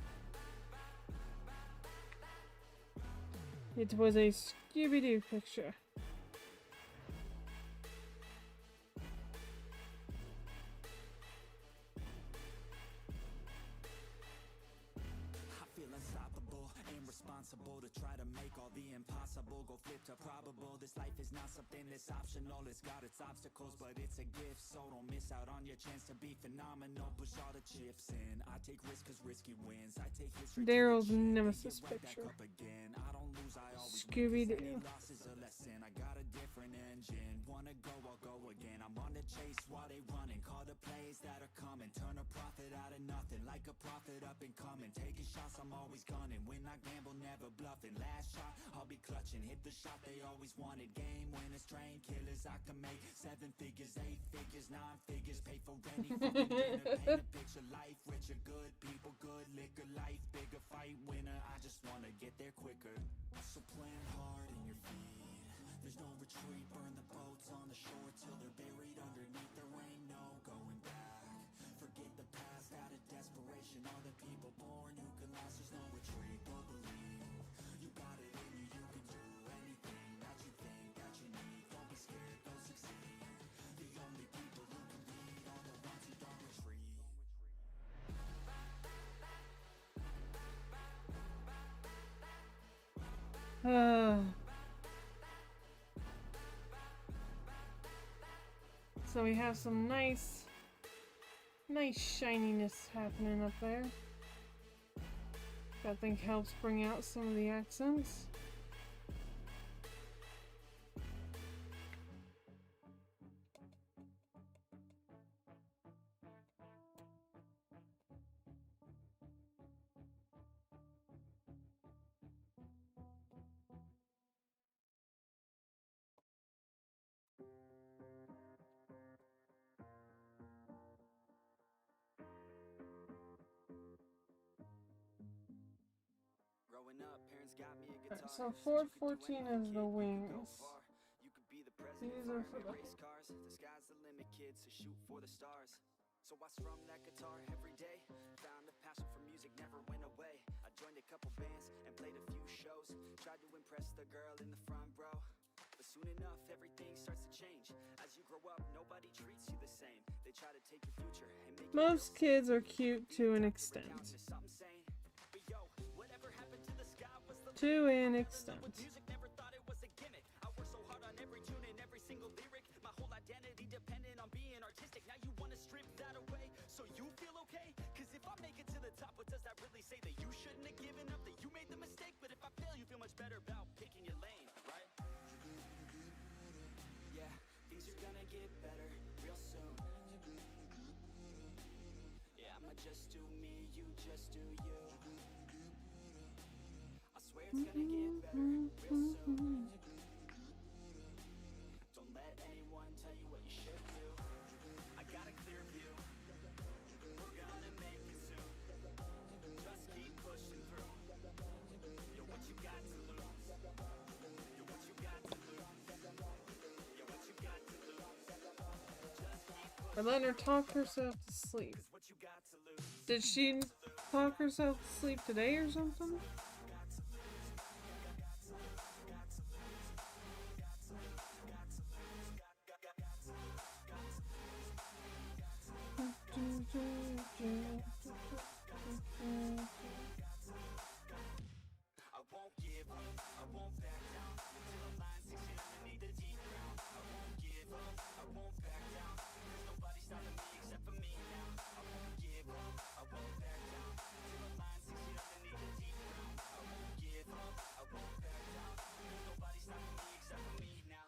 It was a Scooby-Doo picture. I feel unstoppable and responsible to try to make all the impossible go flip to probable. This life is not something that's optional. It's got its obstacles, but it's a gift. So don't miss out on your chance to be phenomenal. Push all the chips in. I take risks cause risky wins. I take history. Daryl's nemesis picture. I don't lose, I always Scooby-Doo. Loss is a lesson. I got a different engine. Wanna go, I'll go again. I'm on the chase while they running. Call the plays that are coming. Turn a profit out of nothing like make a profit up and coming. Taking shots, I'm always gunning. When I gamble, never bluffing. Last shot, I'll be clutching. Hit the shot they always wanted. Game winners, train killers. I can make 7 figures, 8 figures, 9 figures. Pay for any fucking dinner. Paint a picture, life richer, good people, good liquor, life bigger, fight winner. I just wanna get there quicker. So plan hard in your feet. There's no retreat. Burn the boats on the shore till they're buried underneath. There ain't no going back. Forget the past out of desperation. All the people born who can last. There's no retreat. But believe you got it in you. You can do anything that you think that you need. Don't be scared, go succeed. The only people who can lead are the ones who don't retreat. So we have some nice shininess happening up there. That I think helps bring out some of the accents. Growing up, parents got me a guitar. So Said you could do 414 anything, is the kid, you could go wings. far. You could be the These president, are fire for me, the race cars. The sky's the limit, kid, so shoot for the stars. So I strum that guitar every day. Found a passion for music, never went away. I joined a couple bands and played a few shows. Tried to impress the girl in the front row. But soon enough, everything starts to change. As you grow up, nobody treats you the same. They try to take your future and make it Most real. kids are cute to an extent. To an extent. Music, never thought it was a gimmick. I work so hard on every tune and every single lyric. My whole identity dependent on being artistic. Now you wanna strip that away so you feel okay? Cause if I make it to the top, what does that really say? That you shouldn't have given up, that you made the mistake? But if I fail, you feel much better about picking your lane, right? Yeah, things are gonna get better real soon. Yeah, I'ma just do me, you just do you. I swear it's gonna get better real soon. Don't let anyone tell you what you should do. I got a clear view. We're gonna make it soon. Just keep pushing through. You're what you got to lose. You're what you got to lose. You're what you got to lose. Just keep pushing. Or letting her talk herself to sleep. What you got to lose. Did she talk herself to sleep today or something? I won't give up, I won't back down. Till the line 6 feet underneath the deep ground. I won't give up, I won't back down. There's nobody stopping me except for me now. I won't give up, I won't back down. Till the line 6 feet underneath the deep ground. I won't give up, I won't back down. There's nobody stopping me except for me now.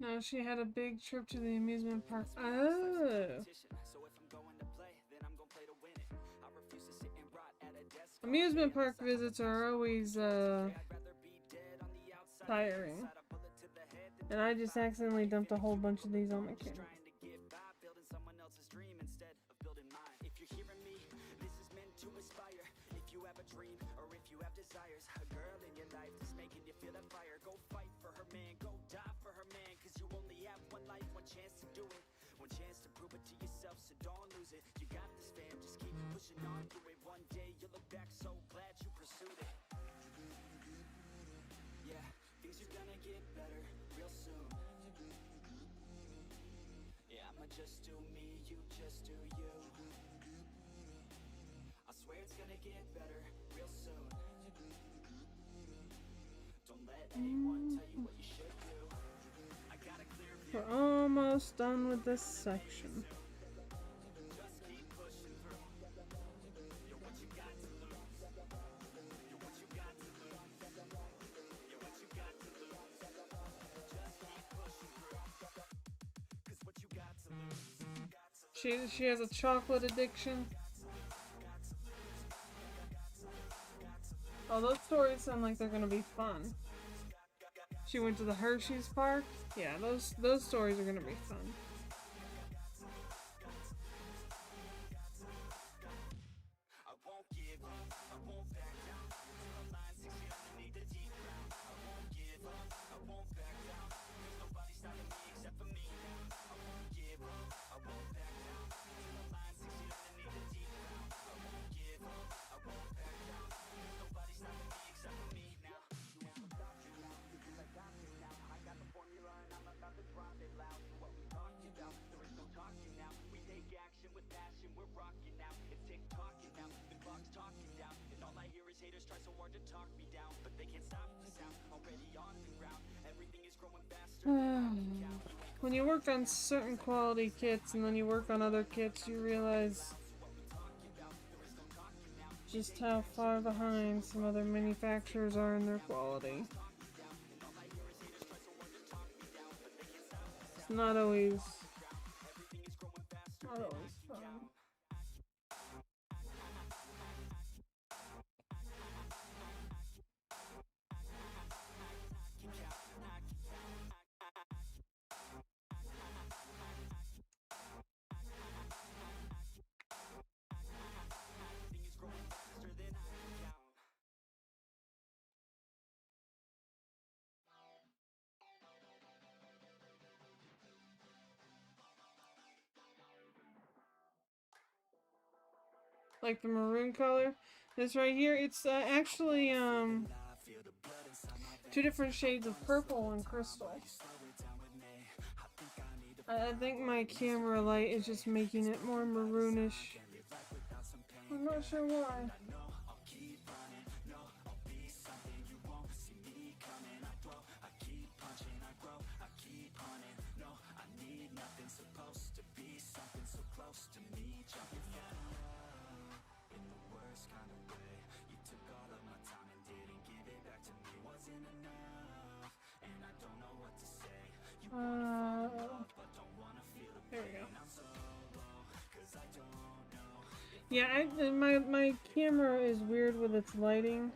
No, she had a big trip to the amusement park. Oh. So if I'm going to play, then I'm gonna play to win it. I refuse to sit and rot at a desk. Amusement park visits are always tiring. And I just accidentally dumped a whole bunch of these on my camera. Trying to get by, building someone else's dream instead of building mine. If you're hearing me, this is meant to inspire. If you have a dream or if you have desires, a girl in your life that's making you feel that fire. Go fight for her man, go die for her man. Cause you only have one life, one chance to do it. One chance to prove it to yourself, so don't lose it. You got this, fam, just keep pushing on through it. One day you'll look back so glad you pursued it. Yeah, things are gonna get better real soon. Yeah, I'ma just do me, you just do you. I swear it's gonna get better real soon. Don't let anyone tell you what you should do. I got a clear view. We're almost done with this section. She has a chocolate addiction. Oh, those stories sound like they're gonna be fun. She went to the Hershey's Park. Yeah, those stories are gonna be fun. When you work on certain quality kits and then you work on other kits, you realize just how far behind some other manufacturers are in their quality. It's not always fun. Like the maroon color. This right here, it's actually two different shades of purple and crystal. I think my camera light is just making it more maroonish. I'm not sure why. There we go. Yeah, my camera is weird with its lighting.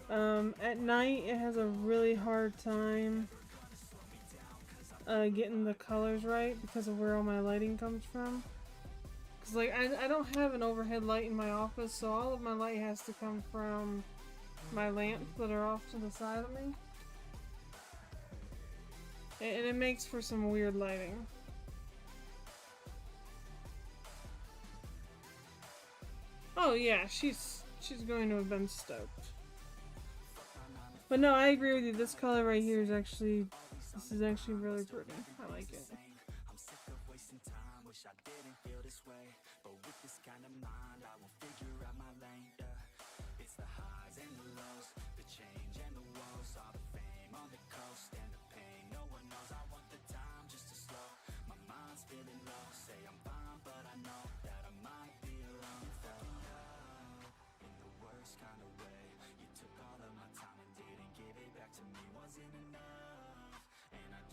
At night it has a really hard time getting the colors right because of where all my lighting comes from. Cause like I don't have an overhead light in my office, so all of my light has to come from my lamps that are off to the side of me. And it makes for some weird lighting. Oh yeah, she's going to have been stoked. But no, I agree with you. This color right here is actually, this is actually really pretty. I like it.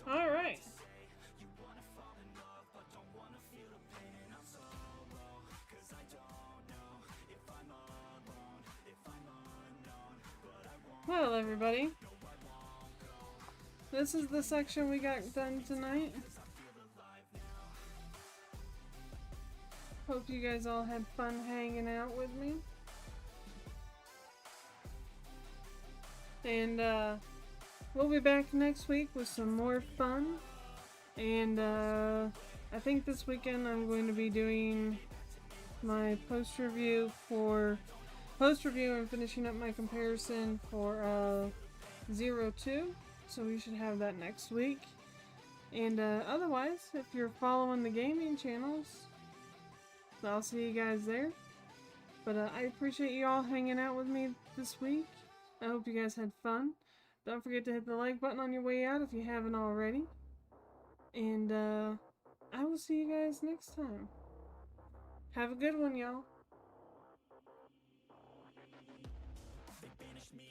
All right. Well, everybody, this is the section we got done tonight. Hope you guys all had fun hanging out with me. And we'll be back next week with some more fun. And I think this weekend I'm going to be doing my post-review and finishing up my comparison for 02. So we should have that next week. And otherwise, if you're following the gaming channels, I'll see you guys there. But I appreciate you all hanging out with me this week. I hope you guys had fun. Don't forget to hit the like button on your way out if you haven't already. And I will see you guys next time. Have a good one, y'all.